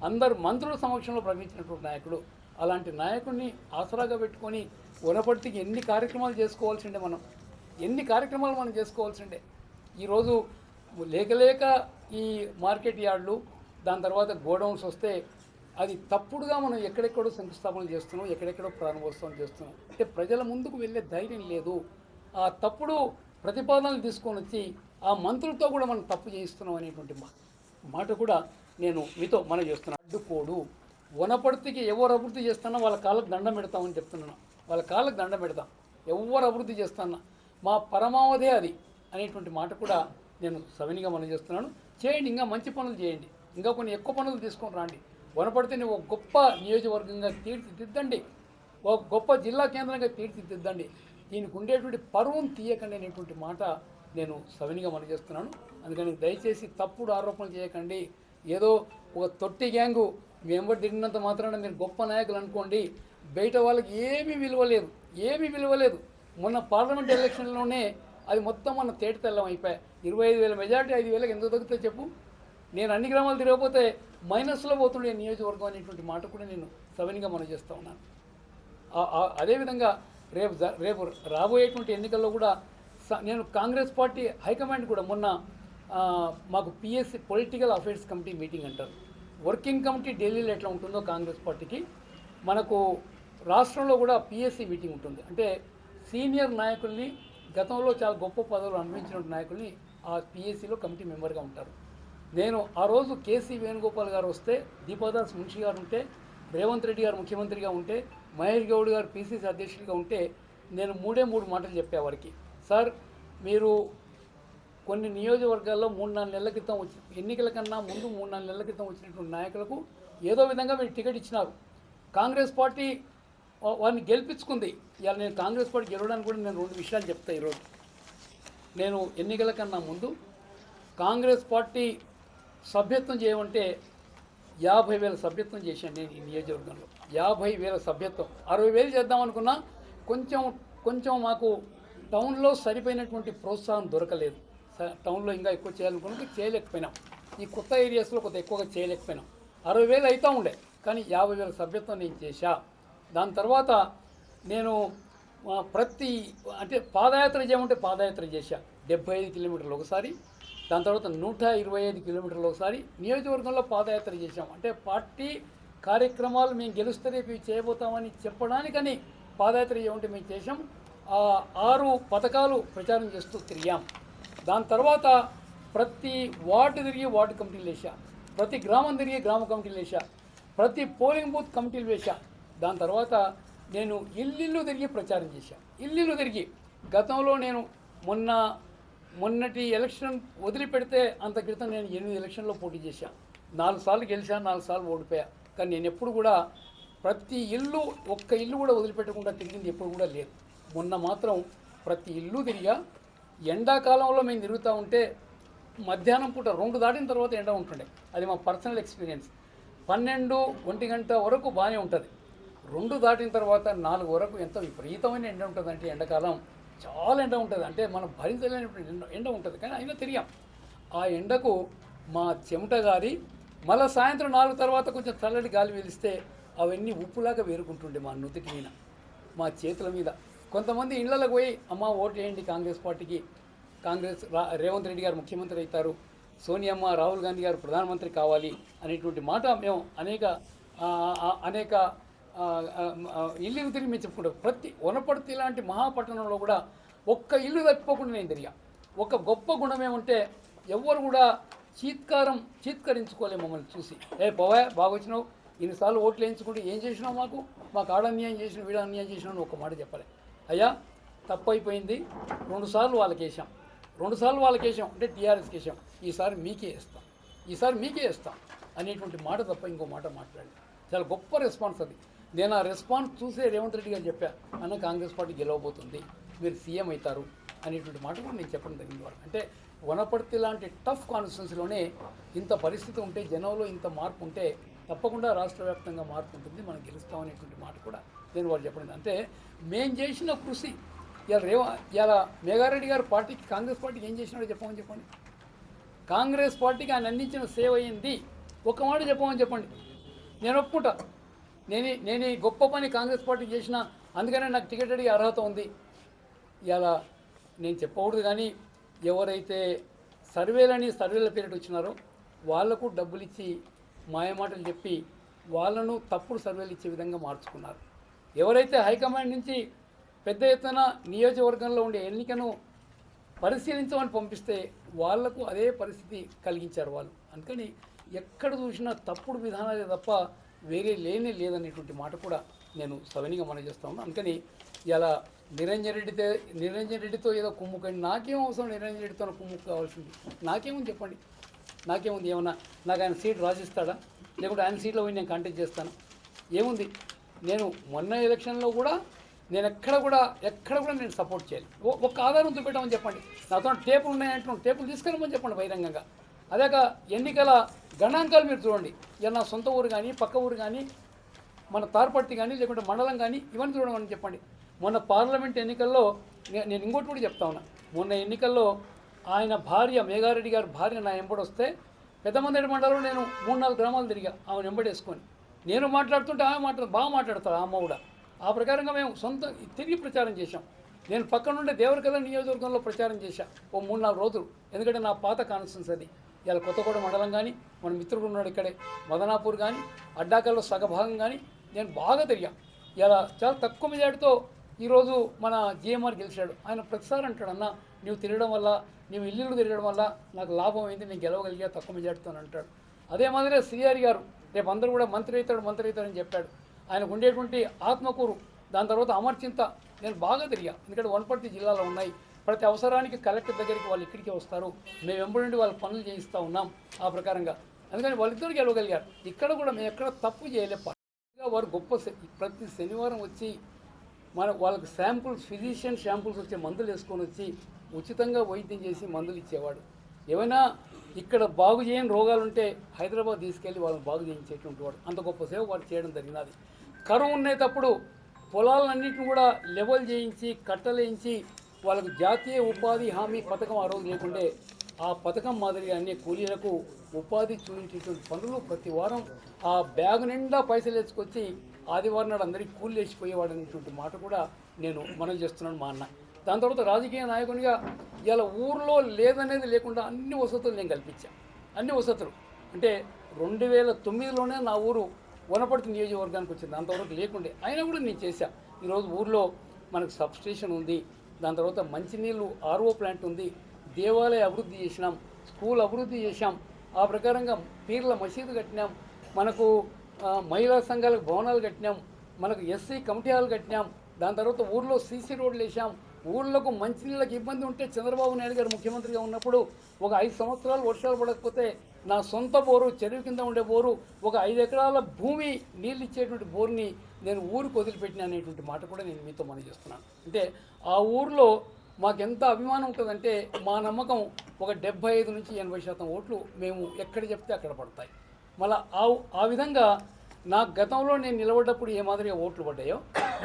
అందరు మంత్రుల సమక్షంలో ప్రకటించినటువంటి నాయకుడు. అలాంటి నాయకుడిని ఆసరాగా పెట్టుకొని వనపర్తికి ఎన్ని కార్యక్రమాలు చేసుకోవాల్సిండే. ఈరోజు లేక ఈ మార్కెట్ యార్డులు, దాని తర్వాత గోడౌన్స్ వస్తే అది తప్పుడుగా మనం ఎక్కడెక్కడో శంకుస్థాపనలు చేస్తున్నాం, ఎక్కడెక్కడో ప్రారంభోత్సవం చేస్తున్నాం. అంటే ప్రజల ముందుకు వెళ్ళే ధైర్యం లేదు. ఆ తప్పుడు ప్రతిపాదనలు తీసుకొని వచ్చి ఆ మంత్రులతో కూడా మనం తప్పు చేయిస్తున్నాం అనేటువంటి మాట కూడా నేను మీతో మనం చేస్తున్నాను. అడ్డుకోడు. వనపర్తికి ఎవరు అభివృద్ధి చేస్తున్నా వాళ్ళ కాళ్ళకు దండం పెడతామని చెప్తున్నాను. వాళ్ళ కాళ్ళకు దండం పెడతాం. ఎవరు అభివృద్ధి చేస్తున్నా మా పరమావధి అది అనేటువంటి మాట కూడా నేను సవినిగా మనం చేస్తున్నాను. చేయండి, ఇంకా మంచి పనులు చేయండి, ఇంకా కొన్ని ఎక్కువ పనులు తీసుకొని రండి. వనపర్తిని ఒక గొప్ప నియోజకవర్గంగా తీర్చిదిద్దండి, ఒక గొప్ప జిల్లా కేంద్రంగా తీర్చిదిద్దండి. దీనికి ఉండేటువంటి పరువును తీయకండి అనేటువంటి మాట నేను సవినిగా మనం చేస్తున్నాను. అందుకని దయచేసి తప్పుడు ఆరోపణలు చేయకండి. ఏదో ఒక తొట్టి గ్యాంగు మెంబర్ తిరిగినంత మాత్రాన మీరు గొప్ప నాయకులు అనుకోండి. బయట వాళ్ళకి ఏమీ విలువ లేదు. మొన్న పార్లమెంట్ ఎలక్షన్లోనే అది మొత్తం మన తేట తెల్లం అయిపోయాయి. 25,000 మెజార్టీ 5,000కి ఎందుకు తగ్గితే చెప్పు? నేను అన్ని గ్రామాలు తిరగకపోతే మైనస్లో పోతుండే నియోజకవర్గం అనేటువంటి మాట కూడా నేను సవినిగా మనం చేస్తూ ఉన్నాను. అదేవిధంగా రేపు రాబోయేటువంటి ఎన్నికల్లో కూడా నేను కాంగ్రెస్ పార్టీ హైకమాండ్ కూడా మొన్న మాకు PSC political affairs committee meeting అంటారు. వర్కింగ్ కమిటీ ఢిల్లీలో ఎట్లా ఉంటుందో కాంగ్రెస్ పార్టీకి మనకు రాష్ట్రంలో కూడా పిఎస్సి మీటింగ్ ఉంటుంది. అంటే సీనియర్ నాయకుల్ని, గతంలో చాలా గొప్ప పదవులు అనుభవించిన నాయకుల్ని ఆ పిఎస్సిలో కమిటీ మెంబర్గా ఉంటారు. నేను ఆ రోజు కేసీ వేణుగోపాల్ గారు వస్తే, దీపాదాస్ మున్షి గారు ఉంటే, రేవంత్ రెడ్డి గారు ముఖ్యమంత్రిగా ఉంటే, మహేష్ గౌడ్ గారు పిసిసి అధ్యక్షుడిగా ఉంటే నేను 3 మాటలు చెప్పేవారికి. సార్, మీరు కొన్ని నియోజకవర్గాల్లో 3-4 నెలల క్రితం ఎన్నికల కన్నా ముందు 3-4 నెలల క్రితం వచ్చినటువంటి నాయకులకు ఏదో విధంగా మీరు టికెట్ ఇచ్చినారు. కాంగ్రెస్ పార్టీ వారిని గెలిపించుకుంది. ఇవాళ నేను కాంగ్రెస్ పార్టీ గెలవడానికి కూడా నేను 2 విషయాలు చెప్తాను. ఈరోజు నేను ఎన్నికల కన్నా ముందు కాంగ్రెస్ పార్టీ సభ్యత్వం చేయమంటే 50,000 సభ్యత్వం చేశాను నేను ఈ నియోజకవర్గంలో. 50,000 సభ్యత్వం. 60,000 చేద్దాం అనుకున్నా. కొంచెం కొంచెం మాకు టౌన్లో సరిపోయినటువంటి ప్రోత్సాహం దొరకలేదు. టౌన్లో ఇంకా ఎక్కువ చేయాలనుకున్నది చేయలేకపోయినాం. ఈ కొత్త ఏరియాస్లో కొంత ఎక్కువగా చేయలేకపోయినాం. 60,000 అవుతూ ఉండే, కానీ 50,000 సభ్యత్వం నేను చేశా. దాని తర్వాత నేను అంటే పాదయాత్ర చేయమంటే పాదయాత్ర చేశా 75 కిలోమీటర్లు ఒకసారి. దాని తర్వాత 125 కిలోమీటర్లు ఒకసారి నియోజకవర్గంలో పాదయాత్ర చేశాం. అంటే పార్టీ కార్యక్రమాలు మేము గెలుస్తే రేపు ఇవి చేయబోతామని చెప్పడానికని పాదయాత్ర చేయమంటే మేము చేశాం. 6 పథకాలు ప్రచారం చేస్తూ తిరిగాం. దాని తర్వాత ప్రతి వార్డు తిరిగి వార్డు కమిటీలు వేసా, ప్రతి గ్రామం తిరిగి గ్రామ కమిటీలు వేసా, ప్రతి పోలింగ్ బూత్ కమిటీలు వేసా. దాని తర్వాత నేను ఇల్లు తిరిగి ప్రచారం చేశా. ఇల్లు తిరిగి గతంలో నేను మొన్నటి ఎలక్షన్ వదిలిపెడితే అంత క్రితం నేను 8 ఎలక్షన్లో పోటీ చేశాను. 4 సార్లు గెలిచాను, 4 సార్లు ఓడిపోయా. కానీ నేను ఎప్పుడు కూడా ప్రతి ఇల్లు, ఒక్క ఇల్లు కూడా వదిలిపెట్టకుండా తిరిగింది ఎప్పుడు కూడా లేదు. మొన్న మాత్రం ప్రతి ఇల్లు తిరిగా. ఎండాకాలంలో మేము తిరుగుతూ ఉంటే మధ్యాహ్నం పూట 2 దాటిన తర్వాత ఎండ ఉంటుండే. అది మా పర్సనల్ ఎక్స్పీరియన్స్. 12-1 గంట వరకు బాగానే ఉంటుంది. 2 దాటిన తర్వాత 4 వరకు ఎంత విపరీతమైన ఎండ ఉంటుందంటే ఎండాకాలం చాలా ఎండ ఉంటుంది. అంటే మనం భరించలేనప్పుడు ఎండ ఉంటుంది. కానీ అయినా తిరిగాం. ఆ ఎండకు మా చెమట గారి మళ్ళీ సాయంత్రం 4 తర్వాత కొంచెం చల్లటి గాలి వీలిస్తే అవన్నీ ఉప్పులాగా వేరుకుంటుండే మా నుదుటి మీద, మా చేతుల మీద. కొంతమంది ఇళ్లకు పోయి అమ్మ ఓటు వేయండి కాంగ్రెస్ పార్టీకి, రేవంత్ రెడ్డి గారు ముఖ్యమంత్రి అవుతారు, సోనియమ్మ రాహుల్ గాంధీ గారు ప్రధానమంత్రి కావాలి అనేటువంటి మాట మేము అనేక ఇల్లు తిరిగి మేము చెప్పుకుంటాం. ప్రతి వనపర్తి లాంటి మహాపట్టణంలో కూడా ఒక్క ఇల్లు తప్పిపోకుండా నేను తిరిగా. ఒక గొప్ప గుణం ఏమంటే ఎవరు కూడా చీత్కరించుకోలేము మమ్మల్ని చూసి. పోవా బాగా వచ్చినావు, ఇన్నిసార్లు ఓట్లు వేయించుకుంటే ఏం చేసినావు, మాకు ఆడ అన్యాయం చేసిన వీడ అన్యాయం చేసినావు అని ఒక మాట చెప్పలే. అయ్యా తప్పు అయిపోయింది, 2 సార్లు వాళ్ళకి వేసాం, 2 సార్లు వాళ్ళకి వేసాం అంటే టీఆర్ఎస్కి వేసాం, ఈసారి మీకే వేస్తాం అనేటువంటి మాట తప్ప ఇంకో మాట మాట్లాడి చాలా గొప్ప రెస్పాన్స్ అది. నేను ఆ రెస్పాన్స్ చూసే రేవంత్ రెడ్డి గారు చెప్పా, అన్న కాంగ్రెస్ పార్టీ గెలవబోతుంది, మీరు సీఎం అవుతారు అనేటువంటి మాట కూడా నేను చెప్పడం జరిగింది వాళ్ళకి. అంటే వనపర్తి లాంటి టఫ్ కాన్స్టిట్యున్సీలోనే ఇంత పరిస్థితి ఉంటే, జనంలో ఇంత మార్పు ఉంటే తప్పకుండా రాష్ట్ర వ్యాప్తంగా మార్పు ఉంటుంది, మనం గెలుస్తాం అనేటువంటి మాట కూడా నేను వాళ్ళు చెప్పడం. అంటే మేము చేసిన కృషి ఇలా మేఘారెడ్డి గారు పార్టీకి, కాంగ్రెస్ పార్టీకి ఏం చేసినాడో చెప్పండి. కాంగ్రెస్ పార్టీకి ఆయన అందించిన సేవ అయింది ఒక మాట చెప్పండి. నేను ఒప్పుకుంటా, నేను ఈ గొప్ప పని కాంగ్రెస్ పార్టీకి చేసిన, అందుకనే నాకు టికెట్ అడిగే అర్హత ఉంది. ఇలా నేను చెప్పకూడదు, కానీ ఎవరైతే సర్వేల పీరియడ్ వచ్చినారో వాళ్లకు డబ్బులు ఇచ్చి మాయమాటలు చెప్పి వాళ్ళను తప్పుడు సర్వేలు ఇచ్చే విధంగా మార్చుకున్నారు. ఎవరైతే హైకమాండ్ నుంచి పెద్ద ఎత్తున నియోజకవర్గంలో ఉండే ఎన్నికను పరిశీలించమని పంపిస్తే వాళ్లకు అదే పరిస్థితి కలిగించారు వాళ్ళు. అందుకని ఎక్కడ చూసినా తప్పుడు విధానాలే తప్ప వేరే లేదనేటువంటి మాట కూడా నేను సవినీగా మనం చేస్తా ఉన్నాను. అందుకని ఇలా నిరంజన్ రెడ్డితో ఏదో కుమ్ముకండి, నాకేం అవసరం నిరంజన్ రెడ్డితో కుమ్ముకు కావాల్సింది? నాకేముంది చెప్పండి, నాకేముంది? ఏమన్నా నాకు ఆయన సీట్ రాసిస్తాడా, లేకుంటే ఆయన సీట్లో పోయి నేను కంటెస్ట్ చేస్తాను? ఏముంది? నేను మొన్న ఎలక్షన్లో కూడా నేను ఎక్కడ కూడా నేను సపోర్ట్ చేయాలి. ఒక్క ఆధారం చూపెట్టామని చెప్పండి, నాతో టేపులు ఉన్నాయంటున్నాను, టేపులు తీసుకెళ్ళమని చెప్పండి బహిరంగంగా. అదేక ఎన్నికల గణాంకాలు మీరు చూడండి, ఇలా నా సొంత ఊరు కానీ, పక్క ఊరు కానీ, మన తార్పర్తి కానీ, లేకుంటే మండలం కానీ, ఇవన్నీ చూడమని చెప్పండి. మొన్న పార్లమెంట్ ఎన్నికల్లో నేను ఇంకోటి కూడా చెప్తా ఉన్నా, మొన్న ఎన్నికల్లో ఆయన భార్య, మేఘారెడ్డి గారి భార్య నా ఎంబడొస్తే పెద్దమంది మండలంలో నేను 3-4 గ్రామాలు తిరిగా ఆమెను ఎంబడేసుకొని. నేను మాట్లాడుతుంటే ఆమె బాగా మాట్లాడతారు ఆ అమ్మ కూడా. ఆ ప్రకారంగా మేము తిరిగి ప్రచారం చేశాం. నేను పక్కనుండే దేవరకథ నియోజకవర్గంలో ప్రచారం చేశా ఓ 3-4 రోజులు. ఎందుకంటే నా పాత కాన్స్టిట్యున్సీ అది. ఇలా కొత్తగూడ మండలం కానీ, మన మిత్రుడు ఉన్నాడు ఇక్కడే మదనాపూర్ కానీ, అడ్డాకల్లో సగభాగం కానీ నేను బాగా తిరిగా. ఇలా చాలా తక్కువ మెజార్టీతో ఈరోజు మన జిఎంఆర్ గెలిచాడు. ఆయన ప్రతిసారి అంటాడు, అన్న నువ్వు తిరగడం వల్ల, నువ్వు ఇల్లు తిరగడం వల్ల నాకు లాభం అయింది, నేను గెలవగలిగా తక్కువ మెజార్టీతో అంటాడు. అదే మాదిరిగా శ్రీహరి గారు రేపు అందరూ కూడా మంత్రి అవుతాడని చెప్పాడు. ఆయనకు ఉండేటువంటి ఆత్మకూరు, దాని తర్వాత అమర్చింత నేను బాగా తిరిగా. ఎందుకంటే వనపర్తి జిల్లాలో ఉన్నాయి. ప్రతి అవసరానికి కలెక్టర్ దగ్గరికి వాళ్ళు ఇక్కడికే వస్తారు, మేము వెంబడి నుండి వాళ్ళ పనులు చేయిస్తూ ఉన్నాం ఆ ప్రకారంగా. అందుకని వాళ్ళిద్దరు గెలవగలిగారు. ఇక్కడ కూడా మేము ఎక్కడ తప్పు చేయలేక వారు గొప్ప ప్రతి శనివారం వచ్చి వాళ్ళకి ఫిజిషియన్ శాంపుల్స్ వచ్చే మందులు వేసుకొని వచ్చి ఉచితంగా వైద్యం చేసి మందులు ఇచ్చేవాడు. ఏమైనా ఇక్కడ బాగు చేయని రోగాలు ఉంటే హైదరాబాద్ తీసుకెళ్ళి వాళ్ళని బాగు చేయించేటువంటి వాడు, అంత గొప్ప సేవ వాడు చేయడం జరిగినది. కరువు ఉండేటప్పుడు పొలాలన్నింటిని కూడా లెవెల్ చేయించి కట్టలేయించి వాళ్ళకు జాతీయ ఉపాధి హామీ పథకం ఆ రోజు లేకుండే ఆ పథకం మాదిరిగా అన్ని కూలీలకు ఉపాధి చూపించేటువంటి పనులు ప్రతి వారం ఆ బ్యాగ్ నిండా పైసలు వేసుకొచ్చి ఆదివారం నాడు అందరికీ కూలీలు వేసిపోయేవాడు అనేటువంటి మాట కూడా నేను మనం చేస్తున్నాను మా అన్న. దాని తర్వాత రాజకీయ నాయకునిగా ఇలా ఊర్లో లేదనేది లేకుండా అన్ని వసతులు నేను కల్పించాను. అన్ని వసతులు అంటే 2009లోనే నా ఊరు వనపర్తి నియోజకవర్గానికి వచ్చింది, అంతవరకు లేకుండే, అయినా కూడా నేను చేశాను. ఈరోజు ఊర్లో మనకు సబ్ స్టేషన్ ఉంది, దాని తర్వాత మంచినీళ్ళు ఆర్ఓ ప్లాంట్ ఉంది, దేవాలయ అభివృద్ధి చేసినాం, స్కూల్ అభివృద్ధి చేశాం, ఆ ప్రకారంగా పీర్ల మసీదు కట్టినాం, మనకు మహిళా సంఘాలకు భవనాలు కట్టినాం, మనకు ఎస్సీ కమిటీ హాల్ కట్టినాం, దాని తర్వాత ఊర్లో సీసీ రోడ్లు వేసాం. ఊళ్ళకు మంచినీళ్ళకి ఇబ్బంది ఉంటే చంద్రబాబు నాయుడు గారు ముఖ్యమంత్రిగా ఉన్నప్పుడు ఒక 5 సంవత్సరాలు వర్షాలు పడకపోతే నా సొంత బోరు, చెరువు కింద ఉండే బోరు, ఒక 5 ఎకరాల భూమి నీళ్ళు ఇచ్చేటువంటి బోరుని నేను ఊరికి వదిలిపెట్టిన అనేటువంటి మాట కూడా నేను మీతో మనం చేస్తున్నాను. అంటే ఆ ఊరిలో మాకెంత అభిమానం ఉంటుందంటే మా నమ్మకం ఒక 75 నుంచి 80% ఓట్లు మేము ఎక్కడ చెప్తే అక్కడ పడతాయి. మళ్ళీ ఆ విధంగా నా గతంలో నేను నిలబడ్డప్పుడు ఏ మాదిరిగా ఓట్లు పడ్డాయో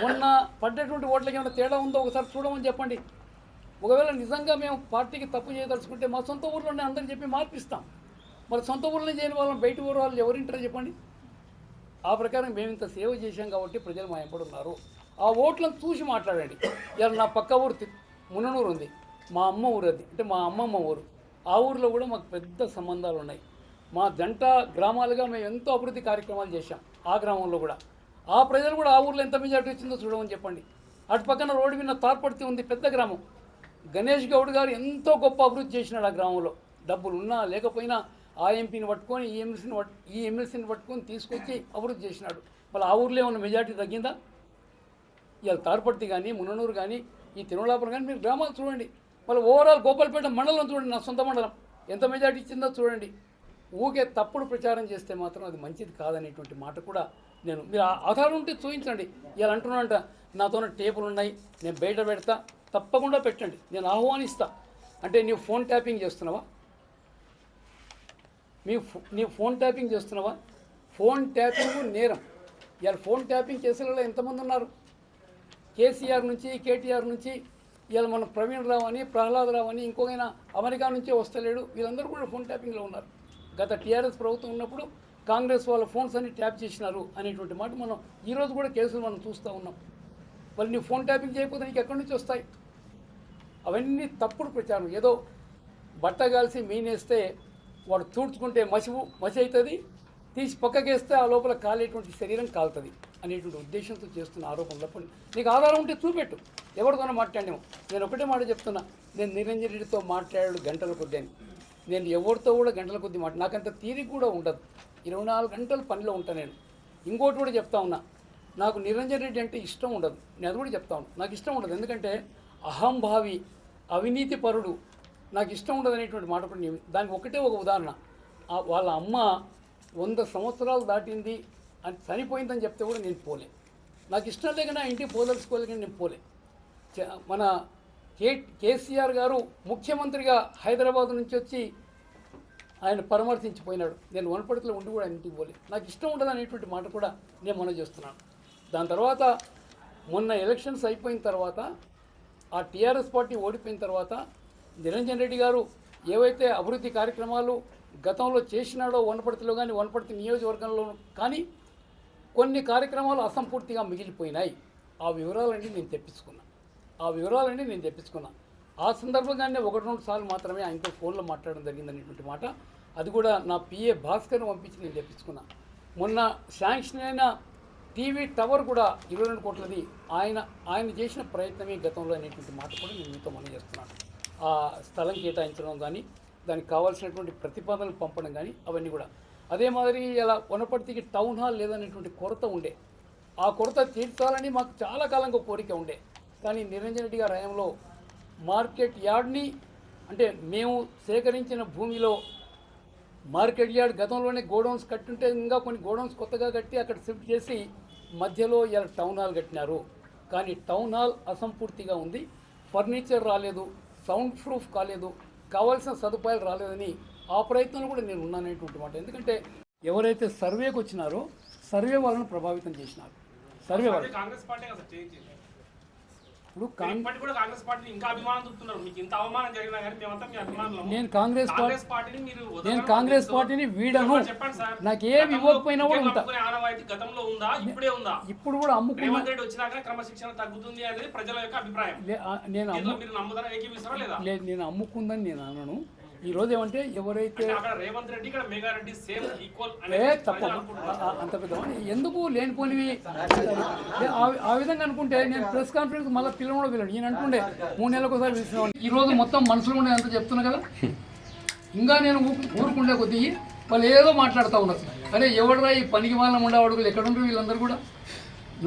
మొన్న పడ్డటువంటి ఓట్లకి ఏమైనా తేడా ఉందో ఒకసారి చూడమని చెప్పండి. ఒకవేళ నిజంగా మేము పార్టీకి తప్పు చేయదలుచుకుంటే మా సొంత ఊర్లోనే అందరికీ చెప్పి మార్పిస్తాం. మరి సొంత ఊర్లో చేయని వాళ్ళని బయట ఊరు వాళ్ళు ఎవరింటారో చెప్పండి. ఆ ప్రకారం మేము ఇంత సేవ చేశాం కాబట్టి ప్రజలు మా ఎంపడు ఉన్నారు. ఆ ఓట్లను చూసి మాట్లాడండి. ఇలా నా పక్క ఊరు ముననూరు ఉంది, మా అమ్మ ఊరు అది, అంటే మా అమ్మమ్మ ఊరు. ఆ ఊరిలో కూడా మాకు పెద్ద సంబంధాలు ఉన్నాయి. మా జంట గ్రామాలుగా మేము ఎంతో అభివృద్ధి కార్యక్రమాలు చేశాం. ఆ గ్రామంలో కూడా ఆ ప్రజలు కూడా ఆ ఊర్లో ఎంత మెజార్టీ వచ్చిందో చూడమని చెప్పండి. అటు పక్కన రోడ్డు మీద తార్పర్తి ఉంది, పెద్ద గ్రామం. గణేష్ గౌడ్ గారు ఎంతో గొప్ప అభివృద్ధి చేసినాడు ఆ గ్రామంలో. డబ్బులు ఉన్నా లేకపోయినా ఆ ఎంపీని పట్టుకొని ఈ ఎమ్మెల్సీని పట్టుకొని తీసుకొచ్చి అభివృద్ధి చేసినాడు. మళ్ళీ ఆ ఊర్లో ఏమన్నా మెజార్టీ తగ్గిందా? ఇవాళ తార్పర్తి కానీ ముననూరు కానీ ఈ తిరుమలాపురం కానీ మీరు గ్రామాలు చూడండి. మళ్ళీ ఓవరాల్ గోపాలపేట మండలం చూడండి, నా సొంత మండలం ఎంత మెజార్టీ ఇచ్చిందో చూడండి. ఊకే తప్పుడు ప్రచారం చేస్తే మాత్రం అది మంచిది కాదనేటువంటి మాట కూడా మీరు ఆధారం ఉంటే చూపించండి. ఇలా అంటున్నానంట, నాతో టేపులు ఉన్నాయి, నేను బయట పెడతా, తప్పకుండా పెట్టండి, నేను ఆహ్వానిస్తా. అంటే నీవు ఫోన్ ట్యాపింగ్ చేస్తున్నావా? నీవు ఫోన్ ట్యాపింగ్ చేస్తున్నావా? ఫోన్ ట్యాపింగ్ నేరం. ఇవాళ ఫోన్ ట్యాపింగ్ కేసులలో ఎంతమంది ఉన్నారు? కేసీఆర్ నుంచి కేటీఆర్ నుంచి ఇవాళ మన ప్రవీణ్ రావు అని, ప్రహ్లాద్ రావు అని, ఇంకొకైనా అమెరికా నుంచే వస్తలేడు, వీళ్ళందరూ కూడా ఫోన్ ట్యాపింగ్లో ఉన్నారు. గత టీఆర్ఎస్ ప్రభుత్వం ఉన్నప్పుడు కాంగ్రెస్ వాళ్ళ ఫోన్స్ అన్ని ట్యాప్ చేసినారు అనేటువంటి మాట మనం ఈరోజు కూడా కేసులు మనం చూస్తూ ఉన్నాం. వాళ్ళు నీ ఫోన్ ట్యాపింగ్ చేయకపోతే నీకు ఎక్కడి నుంచి వస్తాయి? అవన్నీ తప్పుడు ప్రచారం. ఏదో బట్ట కాల్సి మీనేస్తే వాడు తూడ్చుకుంటే మసి అవుతుంది, తీసి పక్కకేస్తే ఆ లోపల కాలేటువంటి శరీరం కాలుతుంది అనేటువంటి ఉద్దేశంతో చేస్తున్న ఆరోపణలు తప్పని. నీకు ఆధారం ఉంటే చూపెట్టు, ఎవరితోనో మాట్లాడాము. నేను ఒకటే మాట చెప్తున్నా, నేను నిరంజన్ రెడ్డితో మాట్లాడాడు గంటల కొద్ది అని. నేను ఎవరితో కూడా గంటల కొద్ది నాకంత తీరిక కూడా ఉండదు. 24 గంటలు పనిలో ఉంటాను నేను. ఇంకోటి కూడా చెప్తా ఉన్నా, నాకు నిరంజన్ రెడ్డి అంటే ఇష్టం ఉండదు. నేను అది కూడా చెప్తా ఉన్నా, నాకు ఇష్టం ఉండదు. ఎందుకంటే అహంభావి, అవినీతి పరుడు, నాకు ఇష్టం ఉండదు అనేటువంటి మాట కూడా. దానికి ఒకటే ఒక ఉదాహరణ, వాళ్ళ అమ్మ 100 సంవత్సరాలు దాటింది అని చనిపోయిందని చెప్తే కూడా నేను పోలే. నాకు ఇష్టం లేకనా ఇంటికి పోదలుచుకోలే, కానీ నేను పోలే. మన కేసీఆర్ గారు ముఖ్యమంత్రిగా హైదరాబాద్ నుంచి వచ్చి ఆయన పరామర్శించిపోయినాడు. నేను వనపర్తిలో ఉండి కూడా ఇంటికి పోలే. నాకు ఇష్టం ఉండదు అనేటువంటి మాట కూడా నేను మనం చేస్తున్నాను. దాని తర్వాత మొన్న ఎలక్షన్స్ అయిపోయిన తర్వాత, ఆ టీఆర్ఎస్ పార్టీ ఓడిపోయిన తర్వాత నిరంజన్ రెడ్డి గారు ఏవైతే అభివృద్ధి కార్యక్రమాలు గతంలో చేసినాడో వనపర్తిలో కానీ వనపర్తి నియోజకవర్గంలో కానీ కొన్ని కార్యక్రమాలు అసంపూర్తిగా మిగిలిపోయినాయి. ఆ వివరాలన్నీ నేను తెప్పించుకున్నా. ఆ సందర్భంగానే 1-2 సార్లు మాత్రమే ఆయనతో ఫోన్లో మాట్లాడడం జరిగిందనేటువంటి మాట, అది కూడా నా పిఏ భాస్కర్ని పంపించి నేను తెప్పించుకున్నా. మొన్న శాంక్షన్ అయిన టీవీ టవర్ కూడా 22 కోట్లది ఆయన చేసిన ప్రయత్నమే గతంలో అనేటువంటి మాట కూడా నేను మీతో మనం చేస్తున్నాను. ఆ స్థలం కేటాయించడం కానీ, దానికి కావాల్సినటువంటి ప్రతిపాదనలు పంపడం కానీ అవన్నీ కూడా. అదే మాదిరి ఇలా వనపర్తికి టౌన్ హాల్ లేదనేటువంటి కొరత ఉండే. ఆ కొరత తీర్చాలని మాకు చాలా కాలంగా కోరిక ఉండే. కానీ నిరంజన్ రెడ్డి గారి హయాంలో మార్కెట్ యార్డ్ని, అంటే మేము సేకరించిన భూమిలో మార్కెట్ యార్డ్ గతంలోనే గోడౌన్స్ కట్టుంటే ఇంకా కొన్ని గోడౌన్స్ కొత్తగా కట్టి అక్కడ షిఫ్ట్ చేసి మధ్యలో ఇలా టౌన్ హాల్ కట్టినారు. కానీ టౌన్ హాల్ అసంపూర్తిగా ఉంది, ఫర్నిచర్ రాలేదు, సౌండ్ ప్రూఫ్ కాలేదు, కావాల్సిన సదుపాయాలు రాలేదని ఆ ప్రయత్నంలో కూడా నేను ఉన్నాననేటువంటి మాట. ఎందుకంటే ఎవరైతే సర్వేకి వచ్చినారో సర్వే వాళ్ళను ప్రభావితం చేసినారు. సర్వే వాళ్ళు కాంగ్రెస్ పార్టీ అసలు చేయించింది. ఇప్పుడు ఇప్పటికి కూడా కాంగ్రెస్ పార్టీని ఇంకా అభిమానం చూపుతున్నారు. మీకు ఇంత అవమానం జరిగినా కానీ మేమంతా మీ అభిమానులము. నేను కాంగ్రెస్ పార్టీని మీరు కాంగ్రెస్ పార్టీని వీడను. చెప్పండి సార్, నాకు ఏమి ఇవ్వకపోయినా కూడా ఉంటా. ఆనవాయితీ గతంలో ఉందా, ఇప్పుడే ఉందా? ఇప్పుడు కూడా రేవంత్ రెడ్డి వచ్చినాక క్రమశిక్షణ తగ్గుతుంది అనేది ప్రజల యొక్క అభిప్రాయం. మీరు నమ్ముతారా, ఏకీపిస్తారా లేదా? లేదు, నేను అమ్ముకుందని నేను అనను. ఈ రోజు ఏమంటే ఎవరైతే రేవంత్ రెడ్డి ఇక్కడ మెగారెడ్డి సేమ్ ఈక్వల్ తప్ప అంత పెద్ద ఎందుకు లేనిపోనివి ఆ విధంగా అనుకుంటే నేను ప్రెస్ కాన్ఫరెన్స్ మళ్ళీ పిల్లలు పిల్లడు నేను అనుకుంటే 3 నెలలకు ఒకసారి పిలిచిన ఈ రోజు మొత్తం మనసులో ఉండే అంత చెప్తున్నా కదా. ఇంకా నేను ఊరుకుండే కొద్దీ వాళ్ళు ఏదో మాట్లాడుతూ ఉన్నారు. అరే ఎవడరా ఈ పనికి వాళ్ళ ఉండేవాడుగులు ఎక్కడుంటారు వీళ్ళందరూ కూడా?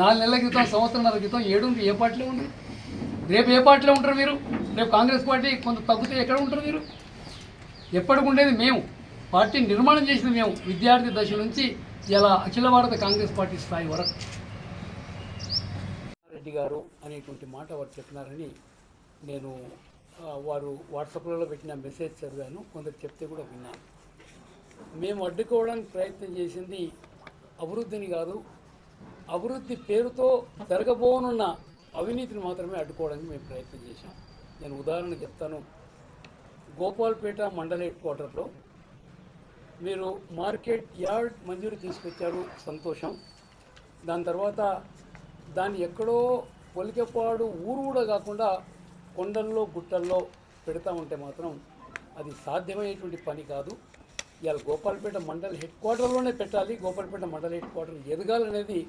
4 నెలల క్రితం, సంవత్సరంన్నర క్రితం ఏడుండ్రు ఏ పార్టీలో ఉంది? రేపు ఏ పార్టీలో ఉంటారు మీరు? రేపు కాంగ్రెస్ పార్టీ కొంత తగ్గితే ఎక్కడ ఉంటారు మీరు? ఎప్పటికి ఉండేది మేము, పార్టీ నిర్మాణం చేసింది మేము, విద్యార్థి దశ నుంచి ఇలా అఖిల భారత కాంగ్రెస్ పార్టీ స్థాయి వరకు. రెడ్డి గారు అనేటువంటి మాట వారు చెప్పినారని నేను వారు వాట్సాప్లలో పెట్టిన మెసేజ్ చదివాను, కొందరు చెప్తే కూడా విన్నాను. మేము అడ్డుకోవడానికి ప్రయత్నం చేసింది అభివృద్ధిని కాదు, అభివృద్ధి పేరుతో జరగబోనున్న అవినీతిని మాత్రమే అడ్డుకోవడానికి మేము ప్రయత్నం చేశాం. నేను ఉదాహరణ చెప్తాను. గోపాల్పేట మండల హెడ్ క్వార్టర్లో మీరు మార్కెట్ యార్డ్ మంజూరు తీసుకొచ్చారు, సంతోషం. దాని తర్వాత దాన్ని ఎక్కడో పొలికెపాడు ఊరు కూడా కాకుండా కొండల్లో గుట్టల్లో పెడతా ఉంటే మాత్రం అది సాధ్యమయ్యేటువంటి పని కాదు. ఇవాళ గోపాల్పేట మండల హెడ్ క్వార్టర్లోనే పెట్టాలి, గోపాల్పేట మండల హెడ్ క్వార్టర్ ఎదగాలనేది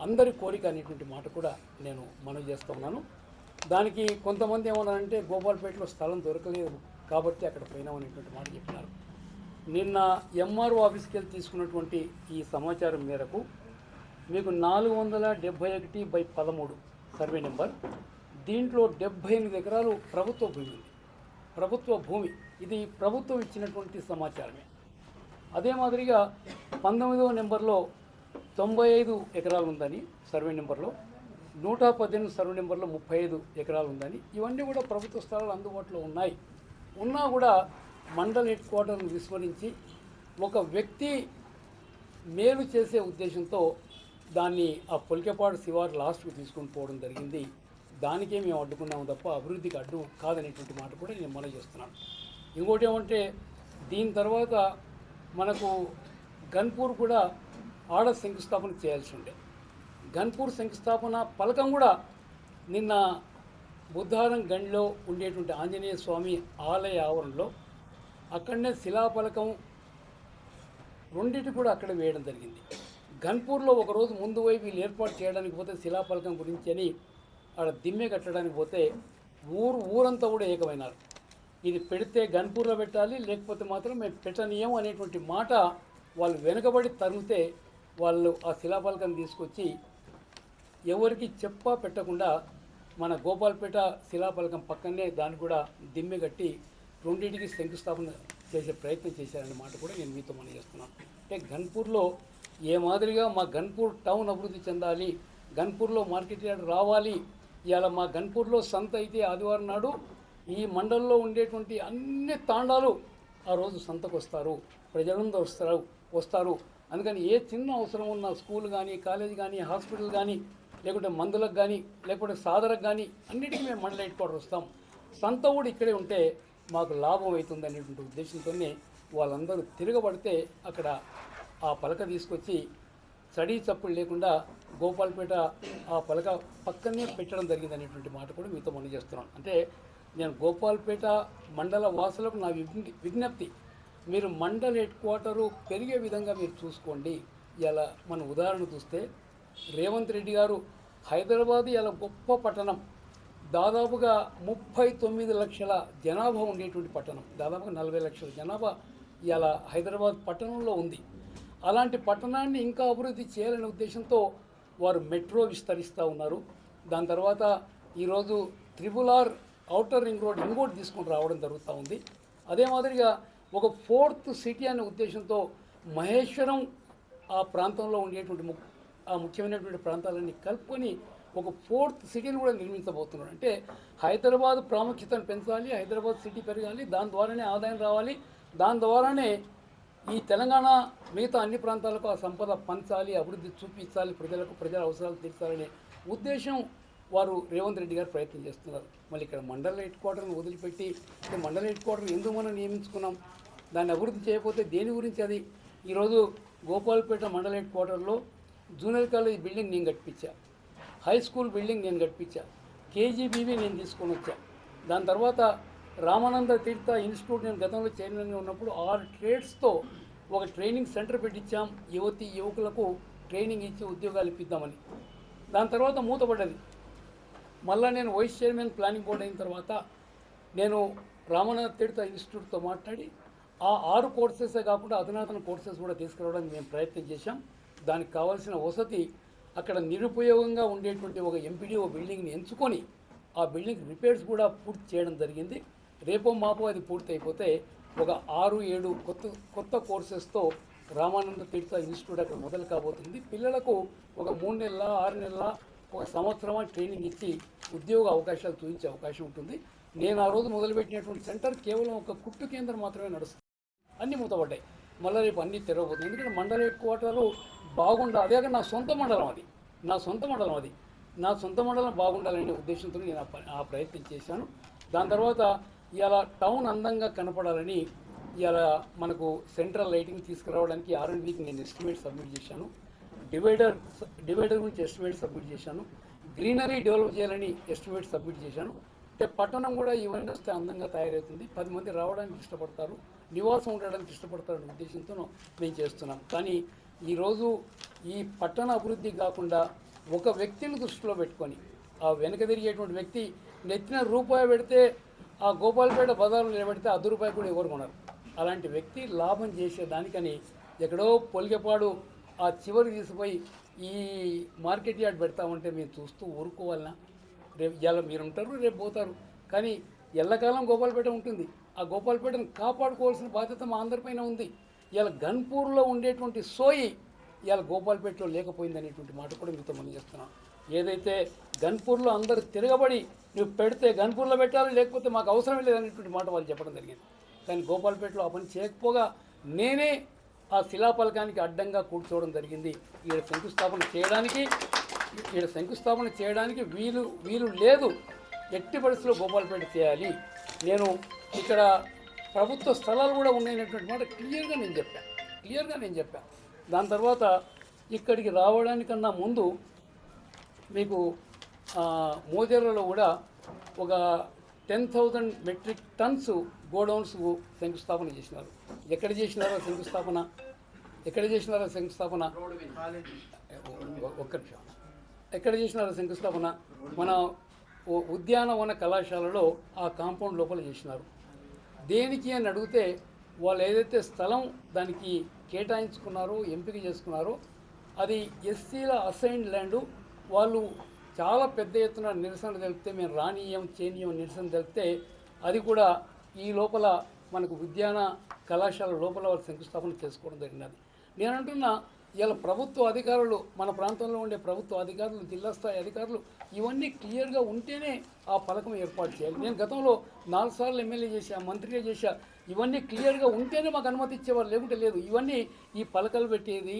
అందరి కోరిక అనేటువంటి మాట కూడా నేను మనవి చేస్తూ ఉన్నాను. దానికి కొంతమంది ఏమన్నారంటే గోపాల్పేటలో స్థలం దొరకలేదు కాబట్టి అక్కడ పోయినామనేటువంటి మాట చెప్పినారు. నిన్న ఎంఆర్ఓ ఆఫీస్కి వెళ్ళి తీసుకున్నటువంటి ఈ సమాచారం మేరకు మీకు 471/13 సర్వే నెంబర్, దీంట్లో 78 ఎకరాలు ప్రభుత్వ భూమి ఉంది. ప్రభుత్వ భూమి ఇది ప్రభుత్వం ఇచ్చినటువంటి సమాచారమే. అదే మాదిరిగా 19వ నెంబర్లో 95 ఎకరాలు ఉందని సర్వే నెంబర్లో, 118 సర్వే నెంబర్లో 35 ఎకరాలు ఉందని, ఇవన్నీ కూడా ప్రభుత్వ స్థలాలు అందుబాటులో ఉన్నాయి. ఉన్నా కూడా మండల హెడ్ క్వార్టర్ను విస్మరించి ఒక వ్యక్తి మేలు చేసే ఉద్దేశంతో దాన్ని ఆ పొలికెపాడు శివారు లాస్ట్కి తీసుకొని పోవడం జరిగింది. దానికే మేము అడ్డుకున్నాము తప్ప అభివృద్ధికి అడ్డు కాదనేటువంటి మాట కూడా నేను మనవి చేస్తున్నాను. ఇంకోటి ఏమంటే దీని తర్వాత మనకు గన్పూర్ కూడా ఆడ శంకుస్థాపన చేయాల్సి ఉండే. గన్పూర్ శంకుస్థాపన పలకం కూడా నిన్న బుద్ధారం గండిలో ఉండేటువంటి ఆంజనేయ స్వామి ఆలయ ఆవరణలో అక్కడనే శిలాఫలకం రెండింటి కూడా అక్కడ వేయడం జరిగింది. గన్పూర్లో ఒకరోజు ముందు పోయి వీళ్ళు ఏర్పాటు చేయడానికి పోతే శిలాఫలకం గురించి అని ఆడ దిమ్మె కట్టడానికి పోతే ఊరంతా కూడా ఏకమైనారు. ఇది పెడితే గన్పూర్లో పెట్టాలి, లేకపోతే మాత్రం మేము పెట్టనీయం అనేటువంటి మాట వాళ్ళు వెనుకబడి తరిగితే వాళ్ళు ఆ శిలాఫలకం తీసుకొచ్చి ఎవరికి చెప్పా పెట్టకుండా మన గోపాల్పేట శిలాఫలకం పక్కనే దాన్ని కూడా దిమ్మె కట్టి రెండింటికి శంకుస్థాపన చేసే ప్రయత్నం చేశారన్నమాట కూడా నేను మీతో మనం చేస్తున్నాను. అంటే గన్పూర్లో ఏ మాదిరిగా మా గన్పూర్ టౌన్ అభివృద్ధి చెందాలి, గన్పూర్లో మార్కెట్ యార్డ్ రావాలి. ఇవాళ మా గన్పూర్లో సంత అయితే ఆదివారం నాడు ఈ మండలంలో ఉండేటువంటి అన్ని తాండాలు ఆ రోజు సంతకు వస్తారు, ప్రజలందరూ వస్తారు. అందుకని ఏ చిన్న అవసరం ఉన్న స్కూల్ కానీ, కాలేజ్ కానీ, హాస్పిటల్ కానీ, లేకుంటే మందులకు కానీ, లేకపోతే సాదరకు కానీ అన్నిటికీ మేము మండల హెడ్ క్వార్టర్ వస్తాం. సంత కూడా ఇక్కడే ఉంటే మాకు లాభం అవుతుంది అనేటువంటి ఉద్దేశంతోనే వాళ్ళందరూ తిరగబడితే అక్కడ ఆ పలక తీసుకొచ్చి చడీ చప్పుడు లేకుండా గోపాల్పేట ఆ పలక పక్కనే పెట్టడం జరిగింది అనేటువంటి మాట కూడా మీతో మనం చేస్తున్నాను. అంటే నేను గోపాల్పేట మండల వాసులకు నా విజ్ఞప్తి, మీరు మండల హెడ్ క్వార్టరు పెరిగే విధంగా మీరు చూసుకోండి. ఇలా మన ఉదాహరణ చూస్తే రేవంత్ రెడ్డి గారు హైదరాబాద్ ఇలా గొప్ప పట్టణం, దాదాపుగా 39 లక్షల జనాభా ఉండేటువంటి పట్టణం, దాదాపుగా 40 లక్షల జనాభా ఇలా హైదరాబాద్ పట్టణంలో ఉంది. అలాంటి పట్టణాన్ని ఇంకా అభివృద్ధి చేయాలనే ఉద్దేశంతో వారు మెట్రో విస్తరిస్తూ ఉన్నారు. దాని తర్వాత ఈరోజు RRR ఔటర్ రింగ్ రోడ్ ఇంకోటి తీసుకొని రావడం జరుగుతూ ఉంది. అదే మాదిరిగా ఒక 4th సిటీ అనే ఉద్దేశంతో మహేశ్వరం ఆ ప్రాంతంలో ఉండేటువంటి ఆ ముఖ్యమైనటువంటి ప్రాంతాలన్నీ కలుపుకొని ఒక 4th సిటీని కూడా నిర్మించబోతున్నాడు. అంటే హైదరాబాద్ ప్రాముఖ్యతను పెంచాలి, హైదరాబాద్ సిటీ పెరగాలి, దాని ద్వారానే ఆదాయం రావాలి, దాని ద్వారానే ఈ తెలంగాణ మిగతా అన్ని ప్రాంతాలకు ఆ సంపద పంచాలి, అభివృద్ధి చూపించాలి, ప్రజల అవసరాలు తీర్చాలనే ఉద్దేశం వారు రేవంత్ రెడ్డి గారు ప్రయత్నం చేస్తున్నారు. మళ్ళీ ఇక్కడ మండల హెడ్ క్వార్టర్ను వదిలిపెట్టి మండల హెడ్ క్వార్టర్ ఎందుకు మనం నియమించుకున్నాం, దాన్ని అభివృద్ధి చేయకపోతే దేని గురించి అది? ఈరోజు గోపాల్పేట మండల హెడ్ క్వార్టర్లో జూనియర్ కాలేజ్ బిల్డింగ్ నేను కట్టించా, హై స్కూల్ బిల్డింగ్ నేను కట్టించా, కేజీబీవీ నేను తీసుకొని వచ్చా. దాని తర్వాత రామానంద తీర్థ ఇన్స్టిట్యూట్ నేను గతంలో చైర్మన్గా ఉన్నప్పుడు 6 ట్రేడ్స్తో ఒక ట్రైనింగ్ సెంటర్ పెట్టించాం, యువకులకు ట్రైనింగ్ ఇచ్చి ఉద్యోగాలు ఇప్పిద్దామని. దాని తర్వాత మూతపడ్డది. మళ్ళీ నేను వైస్ చైర్మన్ ప్లానింగ్ బోర్డు అయిన తర్వాత నేను రామానంద తీర్థ ఇన్స్టిట్యూట్తో మాట్లాడి ఆ 6 కోర్సెసే కాకుండా అధునాతన కోర్సెస్ కూడా తీసుకురావడానికి మేము ప్రయత్నం చేశాం. దానికి కావాల్సిన వసతి అక్కడ నిరుపయోగంగా ఉండేటువంటి ఒక ఎంపీడీఓ బిల్డింగ్ని ఎంచుకొని ఆ బిల్డింగ్ రిపేర్స్ కూడా పూర్తి చేయడం జరిగింది. రేపో మాపో అది పూర్తి అయిపోతే ఒక 6-7 కొత్త కోర్సెస్తో రామానంద తీర్థ ఇన్స్టిట్యూట్ అక్కడ మొదలు కాబోతుంది. పిల్లలకు ఒక 3 నెలల 6 నెలల ఒక సంవత్సరం ట్రైనింగ్ ఇచ్చి ఉద్యోగ అవకాశాలు చూపించే అవకాశం ఉంటుంది. నేను ఆ రోజు మొదలుపెట్టినటువంటి సెంటర్ కేవలం ఒక కుట్టు కేంద్రం మాత్రమే నడుస్తుంది, అన్నీ మూతపడ్డాయి. మళ్ళీ రేపు అన్నీ తెరవబోతుంది. ఎందుకంటే మండల హెడ్ క్వార్టరు బాగుండాలి, అదే నా సొంత మండలం అది, నా సొంత మండలం బాగుండాలనే ఉద్దేశంతో నేను ఆ ప్రయత్నం చేశాను. దాని తర్వాత ఇవాళ టౌన్ అందంగా కనపడాలని ఇవాళ మనకు సెంట్రల్ లైటింగ్ తీసుకురావడానికి R&Dకి నేను ఎస్టిమేట్ సబ్మిట్ చేశాను, డివైడర్ గురించి ఎస్టిమేట్ సబ్మిట్ చేశాను, గ్రీనరీ డెవలప్ చేయాలని ఎస్టిమేట్ సబ్మిట్ చేశాను. అంటే పట్టణం కూడా ఈవెంట్ వస్తే అందంగా తయారవుతుంది, 10 మంది రావడానికి ఇష్టపడతారు, నివాసం ఉండడానికి ఇష్టపడతారనే ఉద్దేశంతో మేము చేస్తున్నాం. కానీ ఈరోజు ఈ పట్టణ అభివృద్ధి కాకుండా ఒక వ్యక్తిని దృష్టిలో పెట్టుకొని ఆ వెనక తిరిగేటువంటి వ్యక్తి నెత్తిన రూపాయి పెడితే ఆ గోపాల్పేట బజార్లో నిలబెడితే ₹10 కూడా ఎవరు కొనరు. అలాంటి వ్యక్తి లాభం చేసేదానికని ఎక్కడో పొలిగపాడు ఆ చివరి తీసిపోయి ఈ మార్కెట్ యార్డ్ పెడతామంటే మేము చూస్తూ ఊరుకోవాలన్నా? రేపు ఇవాళ మీరు ఉంటారు, రేపు పోతారు, కానీ ఎల్లకాలం గోపాల్పేట ఉంటుంది. ఆ గోపాల్పేటను కాపాడుకోవాల్సిన బాధ్యత మా అందరిపైన ఉంది. ఇవాళ గన్పూర్లో ఉండేటువంటి సోయి ఇవాళ గోపాల్పేటలో లేకపోయింది అనేటువంటి మాట కూడా మీతో మనం చేస్తున్నాం. ఏదైతే గన్పూర్లో అందరూ తిరగబడి నువ్వు పెడితే గన్పూర్లో పెట్టాలి, లేకపోతే మాకు అవసరం లేదనేటువంటి మాట వాళ్ళు చెప్పడం జరిగింది. కానీ గోపాల్పేటలో ఆ పని చేయకపోగా నేనే ఆ శిలాఫలకానికి అడ్డంగా కూర్చోవడం జరిగింది. ఈడ శంకుస్థాపన చేయడానికి వీలు లేదు, ఎట్టి పరిస్థితుల్లో గోపాల్పేట చేయాలి. నేను ఇక్కడ ప్రభుత్వ స్థలాలు కూడా ఉన్నాయనేటువంటి మాట క్లియర్గా నేను చెప్పాను. దాని తర్వాత ఇక్కడికి రావడానికన్నా ముందు మీకు మోజేరాలో కూడా ఒక 10,000 మెట్రిక్ టన్స్ గోడౌన్స్ శంకుస్థాపన చేసినారు. ఎక్కడ చేసినారో శంకుస్థాపన ఒక్క నిమిషం. ఎక్కడ చేసినారో శంకుస్థాపన మన ఉద్యానవన కళాశాలలో ఆ కాంపౌండ్ లోపల చేసినారు. దేనికి అని అడిగితే వాళ్ళు ఏదైతే స్థలం దానికి కేటాయించుకున్నారో ఎంపిక చేసుకున్నారో అది ఎస్సీల అసైన్డ్ ల్యాండు. వాళ్ళు చాలా పెద్ద ఎత్తున నిరసన తెలిపితే మేము చేయనీయం నిరసన తెలిపితే అది కూడా ఈ లోపల మనకు ఉద్యాన కళాశాల లోపల వాళ్ళు శంకుస్థాపన చేసుకోవడం జరిగినది. నేను అంటున్నా ఇలా ప్రభుత్వ అధికారులు, మన ప్రాంతంలో ఉండే ప్రభుత్వ అధికారులు, జిల్లా స్థాయి అధికారులు ఇవన్నీ క్లియర్గా ఉంటేనే ఆ పథకం ఏర్పాటు చేయాలి. నేను గతంలో 4 సార్లు ఎమ్మెల్యే చేశా, మంత్రిగా చేశా, ఇవన్నీ క్లియర్గా ఉంటేనే మాకు అనుమతి ఇచ్చేవారు, లేకుంటే లేదు. ఇవన్నీ ఈ పలకలు పెట్టేది,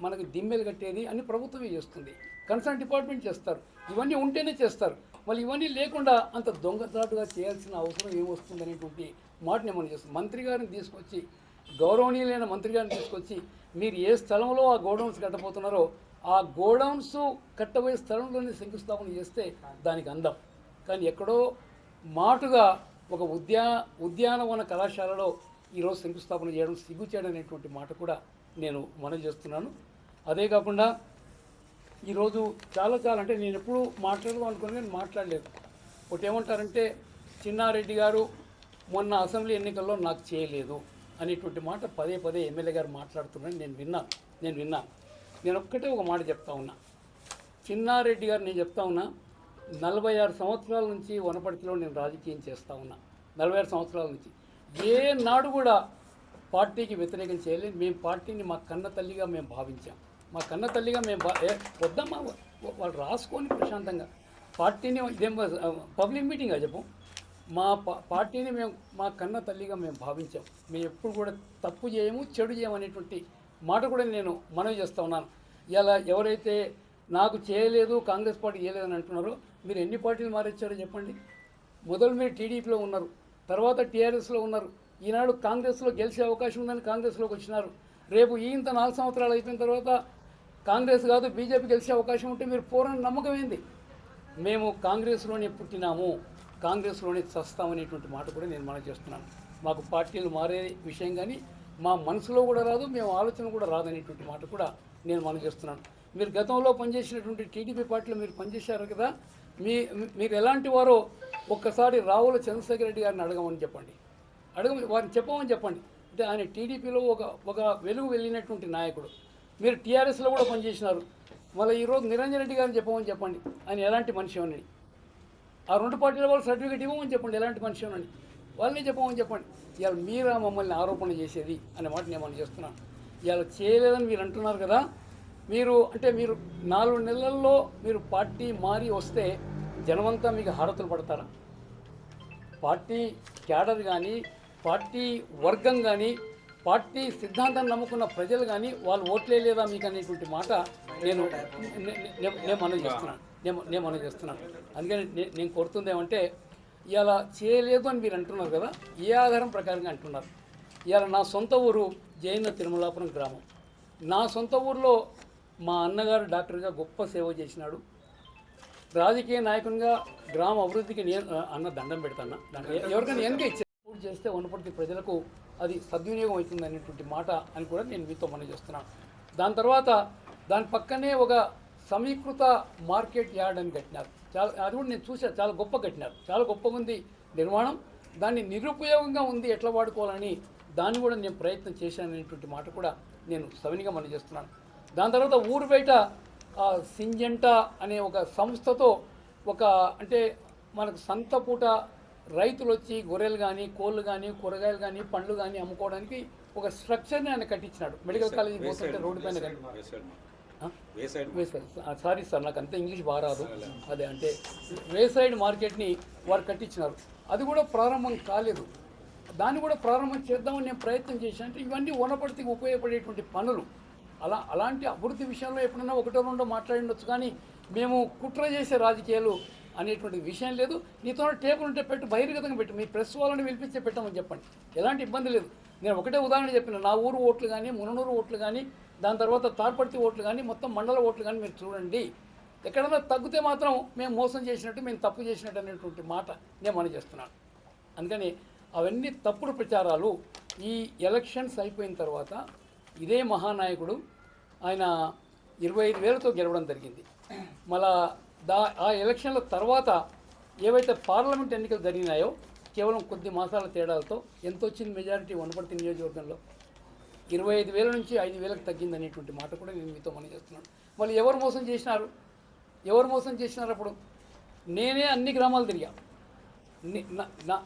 మనకి దిమ్మెలు కట్టేది అన్ని ప్రభుత్వమే చేస్తుంది, కన్సర్న్ డిపార్ట్మెంట్ చేస్తారు, ఇవన్నీ ఉంటేనే చేస్తారు. మళ్ళీ ఇవన్నీ లేకుండా అంత దొంగచాటుగా చేయాల్సిన అవసరం ఏమొస్తుంది అనేటువంటి మాటని మనం చేస్తాం. మంత్రి గారిని తీసుకొచ్చి, గౌరవనీయులైన మంత్రి గారిని తీసుకొచ్చి మీరు ఏ స్థలంలో ఆ గోడౌన్స్ కట్టబోతున్నారో ఆ గోడౌన్స్ కట్టబోయే స్థలంలోనే శంకుస్థాపన చేస్తే దానికి అందం. కానీ ఎక్కడో మాటుగా ఒక ఉద్యానవన కళాశాలలో ఈరోజు శంకుస్థాపన చేయడం సిగ్గుచేయడం అనేటువంటి మాట కూడా నేను మనవి చేస్తున్నాను. అదే కాకుండా ఈరోజు చాలా అంటే నేను ఎప్పుడు మాట్లాడదాం అనుకుని నేను మాట్లాడలేదు. ఒకటి ఏమంటారంటే చిన్నారెడ్డి గారు మొన్న అసెంబ్లీ ఎన్నికల్లో నాకు చేయలేదు అనేటువంటి మాట పదే ఎమ్మెల్యే గారు మాట్లాడుతున్నారని నేను విన్నాను. నేను ఒక్కటే ఒక మాట చెప్తా ఉన్నా. చిన్నారెడ్డి గారు నేను చెప్తా ఉన్నా, 46 సంవత్సరాల నుంచి వనపర్తిలో నేను రాజకీయం చేస్తూ ఉన్నా. 46 సంవత్సరాల నుంచి ఏ నాడు కూడా పార్టీకి వ్యతిరేకం చేయలేదు. మేము పార్టీని మా కన్న తల్లిగా మేము భావించాం. మా కన్న తల్లిగా మేము వద్దమ్మా వాళ్ళు రాసుకొని ప్రశాంతంగా పార్టీని ఇదేం పబ్లిక్ మీటింగ్గా చెప్పు మా పార్టీని మేము మా కన్న తల్లిగా మేము భావించాం. మేము ఎప్పుడు కూడా తప్పు చేయము, చెడు చేయమనేటువంటి మాట కూడా నేను మనవి చేస్తూ ఉన్నాను. ఇలా ఎవరైతే నాకు చేయలేదు, కాంగ్రెస్ పార్టీ చేయలేదని అంటున్నారో, మీరు ఎన్ని పార్టీలు మారొచ్చారో చెప్పండి. మొదలు మీరు టీడీపీలో ఉన్నారు, తర్వాత టీఆర్ఎస్లో ఉన్నారు, ఈనాడు కాంగ్రెస్లో గెలిచే అవకాశం ఉందని కాంగ్రెస్లోకి వచ్చినారు. రేపు ఇంత 4 సంవత్సరాలు అయిపోయిన తర్వాత కాంగ్రెస్ కాదు బీజేపీ గెలిచే అవకాశం ఉంటే మీరు పోరాని నమ్మకం ఏంది? మేము కాంగ్రెస్లోనే పుట్టినాము, కాంగ్రెస్లోనే చస్తామనేటువంటి మాట కూడా నేను మనకు చేస్తున్నాను. మాకు పార్టీలు మారే విషయం కానీ మా మనసులో కూడా రాదు, మేము ఆలోచన కూడా రాదనేటువంటి మాట కూడా నేను మనకు చేస్తున్నాను. మీరు గతంలో పనిచేసినటువంటి టీడీపీ పార్టీలో మీరు పనిచేశారు కదా, మీరు ఎలాంటి వారో ఒక్కసారి రావుల చంద్రశేఖర రెడ్డి గారిని అడగమని చెప్పండి, వారిని చెప్పమని చెప్పండి. అంటే ఆయన టీడీపీలో ఒక వెలుగు వెళ్ళినటువంటి నాయకుడు. మీరు టీఆర్ఎస్లో కూడా పనిచేసినారు, మళ్ళీ ఈరోజు నిరంజన్ రెడ్డి గారిని చెప్పమని చెప్పండి ఆయన ఎలాంటి మనిషి అని. ఆ 2 పార్టీల వాళ్ళు సర్టిఫికేట్ ఇవ్వమని చెప్పండి ఎలాంటి మనిషి అని, వాళ్ళని చెప్పమని చెప్పండి. ఇవాళ మీరా మమ్మల్ని ఆరోపణ చేసేది అనే మాట నేను మనం చేస్తున్నాను. ఇవాళ చేయలేదని మీరు అంటున్నారు కదా, మీరు 4 నెలల్లో మీరు పార్టీ మారి వస్తే జనమంతా మీకు హారతులు పడతారా? పార్టీ క్యాడర్ కానీ, పార్టీ వర్గం కానీ, పార్టీ సిద్ధాంతాన్ని నమ్ముకున్న ప్రజలు కానీ వాళ్ళు ఓట్లే లేదా మీకు అనేటువంటి మాట నేను మనవి చేస్తున్నాను. అందుకని నేను కోరుతుంది ఏమంటే, ఇవాళ చేయలేదు అని మీరు అంటున్నారు కదా, ఏ ఆధారం ప్రకారంగా అంటున్నారు? ఇవాళ నా సొంత ఊరు జైన తిరుమలాపురం గ్రామం. నా సొంత ఊరిలో మా అన్నగారు డాక్టర్గా గొప్ప సేవ చేసినాడు. రాజకీయ నాయకునిగా గ్రామ అభివృద్ధికి అన్న దండం పెడతాను. ఎవరికైనా ఎన్నిక ఇచ్చేది చేస్తే వనపర్తి ప్రజలకు అది సద్వినియోగం అవుతుంది అనేటువంటి మాట అని కూడా నేను మీతో మనవి చేస్తున్నాను. దాని తర్వాత దాని పక్కనే ఒక సమీకృత మార్కెట్ యార్డ్ అని కట్టినారు. అది కూడా నేను చూసాను, చాలా గొప్ప కట్టినారు, చాలా గొప్పగా ఉంది నిర్మాణం. దాన్ని నిరుపయోగంగా ఉంది, ఎట్లా వాడుకోవాలని దాన్ని కూడా నేను ప్రయత్నం చేశాను అనేటువంటి మాట కూడా నేను సవినిగా మనవి చేస్తున్నాను. దాని తర్వాత ఊరు బయట సింజంటా అనే ఒక సంస్థతో అంటే మనకు సంత పూట రైతులు వచ్చి గొర్రెలు కానీ, కోళ్ళు కానీ, కూరగాయలు కానీ, పండ్లు కానీ అమ్ముకోవడానికి ఒక స్ట్రక్చర్ని ఆయన కట్టించినాడు. మెడికల్ కాలేజీ పోతుంటే రోడ్డు పైన సారీ సార్, నాకు అంత ఇంగ్లీష్ బాగా రాదు. అదే అంటే వేసైడ్ మార్కెట్ని వారు కట్టించినారు. అది కూడా ప్రారంభం కాలేదు, దాన్ని కూడా ప్రారంభం చేద్దామని నేను ప్రయత్నం చేశాను. అంటే ఇవన్నీ వనపర్తికి ఉపయోగపడేటువంటి పనులు. అలాంటి అభివృద్ధి విషయంలో ఎప్పుడైనా 1-2 మాట్లాడిండొచ్చు, కానీ మేము కుట్ర చేసే రాజకీయాలు అనేటువంటి విషయం లేదు. నీతో టేబుల్ ఉంటే పెట్టు, బహిర్గతంగా పెట్టు, మీ ప్రెస్ వాళ్ళని పిలిపించే పెట్టమని చెప్పండి, ఎలాంటి ఇబ్బంది లేదు. నేను ఒకటే ఉదాహరణ చెప్పిన, నా ఊరు ఓట్లు కానీ, ముననూరు ఓట్లు కానీ, దాని తర్వాత తార్పర్తి ఓట్లు కానీ, మొత్తం మండల ఓట్లు కానీ మీరు చూడండి. ఎక్కడైనా తగ్గితే మాత్రం మేము మోసం చేసినట్టు, మేము తప్పు చేసినట్టు అనేటువంటి మాట నేను మనం చేస్తున్నాను. అందుకని అవన్నీ తప్పుడు ప్రచారాలు. ఈ ఎలక్షన్స్ అయిపోయిన తర్వాత ఇదే మహానాయకుడు ఆయన 25,000తో గెలవడం జరిగింది. మళ్ళా ఆ ఎలక్షన్ల తర్వాత ఏవైతే పార్లమెంట్ ఎన్నికలు జరిగినాయో కేవలం కొద్ది మాసాల తేడాలతో ఎంత వచ్చింది మెజారిటీ వనపర్తి నియోజకవర్గంలో? 25,000 నుంచి 5,000కి తగ్గింది అనేటువంటి మాట కూడా నేను మీతో మనం చేస్తున్నాను. మళ్ళీ ఎవరు మోసం చేసినారు? అప్పుడు నేనే అన్ని గ్రామాలు తిరిగా.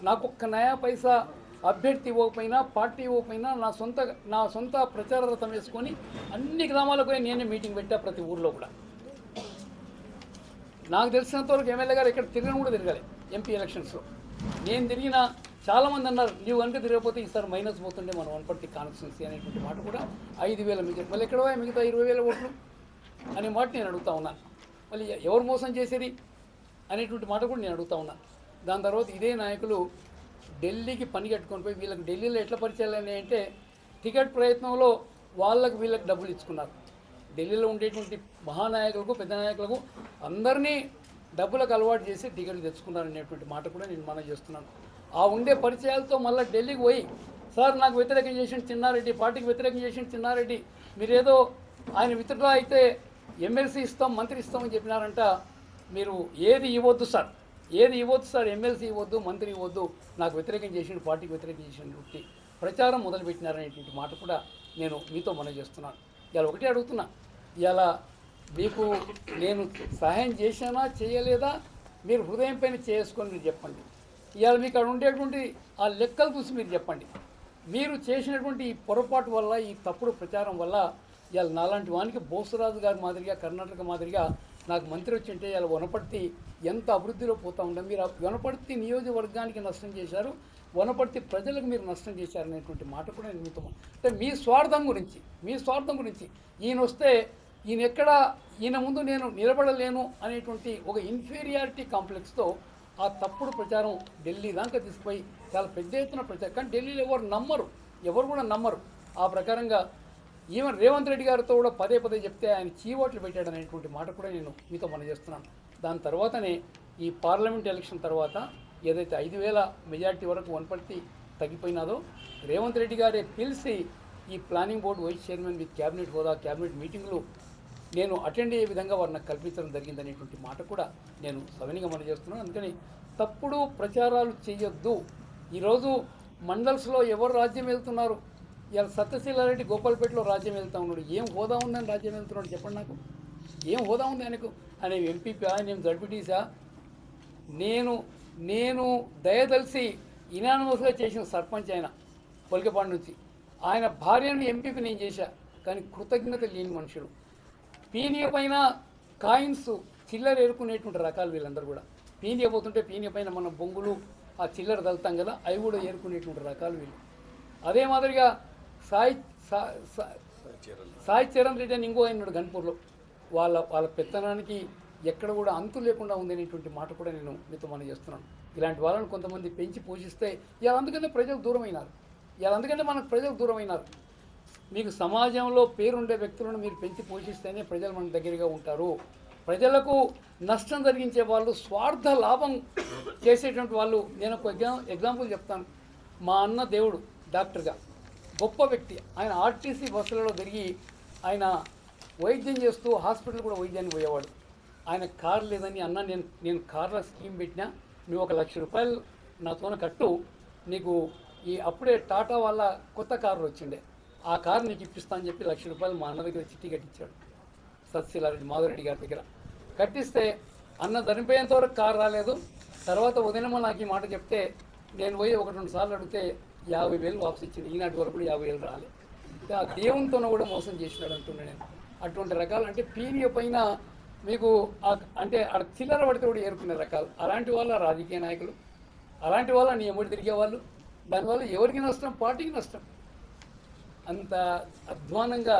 నాకు ఒక్క నయా పైసా అభ్యర్థి ఇవ్వకపోయినా, పార్టీ ఇవ్వకపోయినా నా సొంత ప్రచార రథం వేసుకొని అన్ని గ్రామాలకు పోయి నేనే మీటింగ్ పెట్టా, ప్రతి ఊర్లో కూడా. నాకు తెలిసినంతవరకు ఎమ్మెల్యే గారు ఇక్కడ తిరగను కూడా తిరగాలి. ఎంపీ ఎలక్షన్స్లో నేను తిరిగిన చాలామంది అన్నారు, నీవు కనుక తిరగకపోతే ఈసారి మైనస్ పోతుండే మన వనపర్తి కాన్స్టిట్యున్సీ అనేటువంటి మాట కూడా 5,000 మిగతా, మళ్ళీ ఎక్కడ మిగతా 20,000 ఓట్లు అనే మాట నేను అడుగుతా ఉన్నాను. మళ్ళీ ఎవరు మోసం చేసేది అనేటువంటి మాట కూడా నేను అడుగుతా ఉన్నాను. దాని తర్వాత ఇదే నాయకులు ఢిల్లీకి పని కట్టుకొని పోయి, వీళ్ళకి ఢిల్లీలో ఎట్లా పరిచయాలు అంటే టికెట్ ప్రయత్నంలో వీళ్ళకి డబ్బులు ఇచ్చుకున్నారు. ఢిల్లీలో ఉండేటువంటి మహానాయకులకు, పెద్ద నాయకులకు అందరినీ డబ్బులకు అలవాటు చేసి టికెట్లు తెచ్చుకున్నారు అనేటువంటి మాట కూడా నేను మనం చేస్తున్నాను. ఆ ఉండే పరిచయాలతో మళ్ళీ ఢిల్లీకి పోయి, సార్ నాకు వ్యతిరేకం చేసిన చిన్నారెడ్డి, పార్టీకి వ్యతిరేకం చేసిన చిన్నారెడ్డి, మీరేదో ఆయన విత్డ్రా అయితే ఎమ్మెల్సీ ఇస్తాం, మంత్రి ఇస్తామని చెప్పినారంట. మీరు ఏది ఇవ్వద్దు సార్, ఎమ్మెల్సీ ఇవ్వద్దు, మంత్రి ఇవ్వద్దు, నాకు వ్యతిరేకం చేసిన, పార్టీకి వ్యతిరేకం చేసినటువంటి ప్రచారం మొదలుపెట్టినారనేటువంటి మాట కూడా నేను మీతో మనం చేస్తున్నాను. ఇలా ఒకటే అడుగుతున్నా, ఇలా మీకు నేను సహాయం చేశానా చేయలేదా మీరు హృదయం పైన చేసుకొని మీరు చెప్పండి. ఇవాళ మీకు అక్కడ ఉండేటువంటి ఆ లెక్కలు చూసి మీరు చెప్పండి. మీరు చేసినటువంటి ఈ పొరపాటు వల్ల, ఈ తప్పుడు ప్రచారం వల్ల ఇవాళ నాలాంటి వానికి బోసరాజు గారి మాదిరిగా, కర్ణాటక మాదిరిగా నాకు మంత్రి వచ్చి ఉంటే ఇలా వనపర్తి ఎంత అభివృద్ధిలో పోతూ ఉంటాం. మీరు ఆ వనపర్తి నియోజకవర్గానికి నష్టం చేశారు, వనపర్తి ప్రజలకు మీరు నష్టం చేశారనేటువంటి మాట కూడా నేను మీతో అంటే మీ స్వార్థం గురించి ఈయన వస్తే ఈయన ముందు నేను నిలబడలేను అనేటువంటి ఒక ఇన్ఫీరియారిటీ కాంప్లెక్స్తో ఆ తప్పుడు ప్రచారం ఢిల్లీ దాకా తీసుకుపోయి చాలా పెద్ద ఎత్తున ప్రచారం. కానీ ఢిల్లీలో ఎవరు కూడా నమ్మరు. ఆ ప్రకారంగా ఈవెన్ రేవంత్ రెడ్డి గారితో కూడా పదే చెప్తే ఆయన చీవోట్లు పెట్టాడు అనేటువంటి మాట కూడా నేను మీతో మనం చేస్తున్నాను. దాని తర్వాతనే ఈ పార్లమెంట్ ఎలక్షన్ తర్వాత ఏదైతే 5,000 మెజార్టీ వరకు వనపర్తి తగ్గిపోయినాదో రేవంత్ రెడ్డి గారే పిలిచి ఈ planning board vice chairman with cabinet హోదా, క్యాబినెట్ మీటింగ్లు నేను అటెండ్ అయ్యే విధంగా వారు నాకు కల్పించడం జరిగిందనేటువంటి మాట కూడా నేను సవినీగా మనం చేస్తున్నాను. అందుకని తప్పుడు ప్రచారాలు చేయొద్దు. ఈరోజు మండల్స్లో ఎవరు రాజ్యం వెళ్తున్నారు? ఇలా సత్యశీలారెడ్డి గోపాల్పేటలో రాజ్యం వెళ్తూ ఉన్నాడు. ఏం హోదా ఉందని రాజ్యం వెళ్తున్నాడు చెప్పండి నాకు? ఏం హోదా ఉంది ఆయనకు? ఆయన ఎంపీపీ, ఆయన జడ్పీటీసా? నేను దయదలిసి ఇనానిమస్గా చేసిన సర్పంచ్ ఆయన పొలికపాడు నుంచి. ఆయన భార్యను ఎంపీపీ నేను చేశా. కానీ కృతజ్ఞత లేని మనుషులు. పీనియ పైన కాయిన్స్ చిల్లర ఏరుకునేటువంటి రకాలు వీళ్ళందరూ కూడా. పీనియ పోతుంటే పీనియ పైన మన బొంగులు ఆ చిల్లర తలుతాం కదా, అవి కూడా ఏరుకునేటువంటి రకాలు వీళ్ళు. అదే మాదిరిగా సాయి చరణ్ రెడ్డి అని ఇంకో అయినాడు గన్పూర్లో. వాళ్ళ పెత్తనానికి ఎక్కడ కూడా అంతు లేకుండా ఉందనేటువంటి మాట కూడా నేను మీతో మనం చేస్తున్నాను. ఇలాంటి వాళ్ళని కొంతమంది పెంచి పోషిస్తే ఇలా అందుకనే ప్రజలు దూరమైనారు. మనకు ప్రజలు దూరమైనారు. మీకు సమాజంలో పేరుండే వ్యక్తులను మీరు పెంచి పోషిస్తేనే ప్రజలు మన దగ్గరగా ఉంటారు. ప్రజలకు నష్టం జరిగించే వాళ్ళు, స్వార్థ లాభం చేసేటువంటి వాళ్ళు. నేను ఒక ఎగ్జాంపుల్ చెప్తాను. మా అన్న దేవుడు డాక్టర్గా గొప్ప వ్యక్తి. ఆయన ఆర్టీసీ బస్సులలో తిరిగి ఆయన వైద్యం చేస్తూ హాస్పిటల్ కూడా వైద్యానికి పోయేవాడు. ఆయన కారు లేదని, అన్న నేను కార్ల స్కీమ్ పెట్టినా, నువ్వు 1,00,000 రూపాయలు నాతోన కట్టు, నీకు ఈ అప్పుడే టాటా వాళ్ళ కొత్త కారు వచ్చిండే, ఆ కారు నీకు ఇప్పిస్తా అని చెప్పి 1,00,000 రూపాయలు మా అన్న దగ్గర చిట్టి కట్టించాడు. సత్యశీలారెడ్డి మాధవరెడ్డి గారి దగ్గర కట్టిస్తే అన్న చనిపోయేంత వరకు కారు రాలేదు. తర్వాత ఉదయమ నాకు ఈ మాట చెప్తే నేను పోయి 1-2 సార్లు అడిగితే 50,000 వాపసు ఇచ్చింది. ఈనాటి వరకు కూడా 50,000 రాలేదు. ఆ దేవునితోనూ కూడా మోసం చేసినాడు అంటున్నా నేను. అటువంటి రకాలు అంటే పీనియ పైన మీకు అంటే అక్కడ చిల్లర పడితే కూడా ఏరుకునే రకాలు. అలాంటి వాళ్ళ రాజకీయ నాయకులు, అలాంటి వాళ్ళ నీ ఎమ్మడి తిరిగే వాళ్ళు. దానివల్ల ఎవరికి నష్టం? పార్టీకి నష్టం. అంత అధ్వానంగా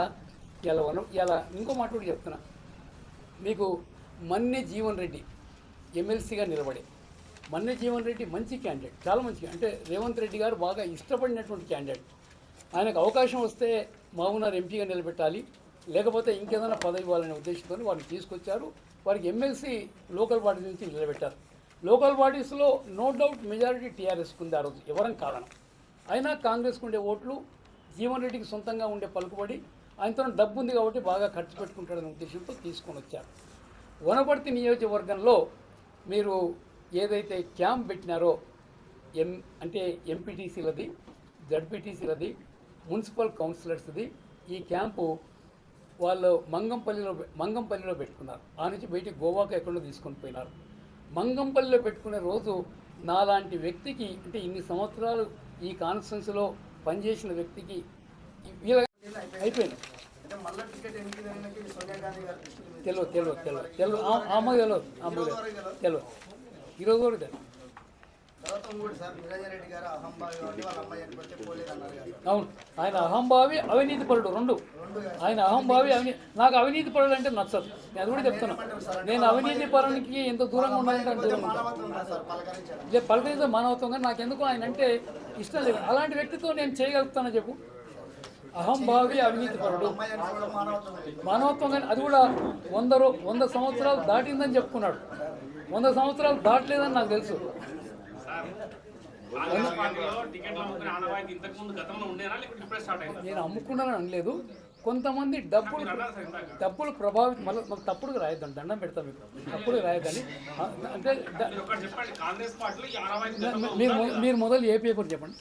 ఇలా ఇంకో మాట కూడా చెప్తున్నా. మీకు మన్నె జీవన్ రెడ్డి ఎమ్మెల్సీగా నిలబడే మన్నె జీవన్ రెడ్డి మంచి క్యాండిడేట్, చాలా మంచి. అంటే రేవంత్ రెడ్డి గారు బాగా ఇష్టపడినటువంటి క్యాండిడేట్. ఆయనకు అవకాశం వస్తే మహబూబ్నగర్ ఎంపీగా నిలబెట్టాలి, లేకపోతే ఇంకేదైనా పదవి ఇవ్వాలనే ఉద్దేశంతో వారిని తీసుకొచ్చారు. వారికి ఎమ్మెల్సీ లోకల్ బాడీస్ నుంచి నిలబెట్టారు. లోకల్ బాడీస్లో నో డౌట్ మెజారిటీ టీఆర్ఎస్కి ఉంది ఆ రోజు, ఎవరం కాదనం. అయినా కాంగ్రెస్కి ఉండే ఓట్లు జీవన్ రెడ్డికి సొంతంగా ఉండే పలుకుబడి, ఆయనతో డబ్బు ఉంది కాబట్టి బాగా ఖర్చు పెట్టుకుంటాడనే ఉద్దేశంతో తీసుకొని వచ్చారు. వనపర్తి నియోజకవర్గంలో మీరు ఏదైతే క్యాంప్ పెట్టినారో అంటే ఎంపీటీసీలది, జడ్పీటీసీలది, మున్సిపల్ కౌన్సిలర్స్ది, ఈ క్యాంపు వాళ్ళు మంగంపల్లిలో పెట్టుకున్నారు. ఆ నుంచి బయటికి గోవాకు ఎక్కడో తీసుకొని పోయినారు. మంగంపల్లిలో పెట్టుకునే రోజు నాలాంటి వ్యక్తికి, అంటే ఇన్ని సంవత్సరాలు ఈ కాన్స్టిట్యున్సీలో పనిచేసిన వ్యక్తికి అయిపోయింది. తెలియదు అమ్మ తెలియదు ఈరోజు కూడా తెలియదు. అవును, ఆయన అహంభావి, అవినీతి పరుడు రెండు. ఆయన అహంభావి, నాకు అవినీతి పరుడు అంటే నచ్చదు. నేను అది కూడా చెప్తున్నా. నేను అవినీతి పరునికి ఎంత దూరంగా ఉండాలంటే అంత దూరంగా ఉంటాను. పలకరించే మానవత్వం, కానీ నాకెందుకు ఆయన అంటే ఇష్టం లేదు. అలాంటి వ్యక్తితో నేను చేయగలుగుతానని చెప్పు. అహంభావి, అవినీతి పరుడు, మానవత్వం, కానీ అది కూడా 100 సంవత్సరాలు దాటిందని చెప్పుకున్నాడు. 100 సంవత్సరాలు దాటలేదని నాకు తెలుసు. నేను అమ్ముకున్నానని అనలేదు. కొంతమంది డబ్బులు ప్రభావితం, మళ్ళీ మాకు తప్పుడుగా రాయొద్దండి, దండం పెడతాం మీకు. తప్పుడుగా రాయొద్దని అంటే మీరు మొదలు ఏ పేపర్ చెప్పండి.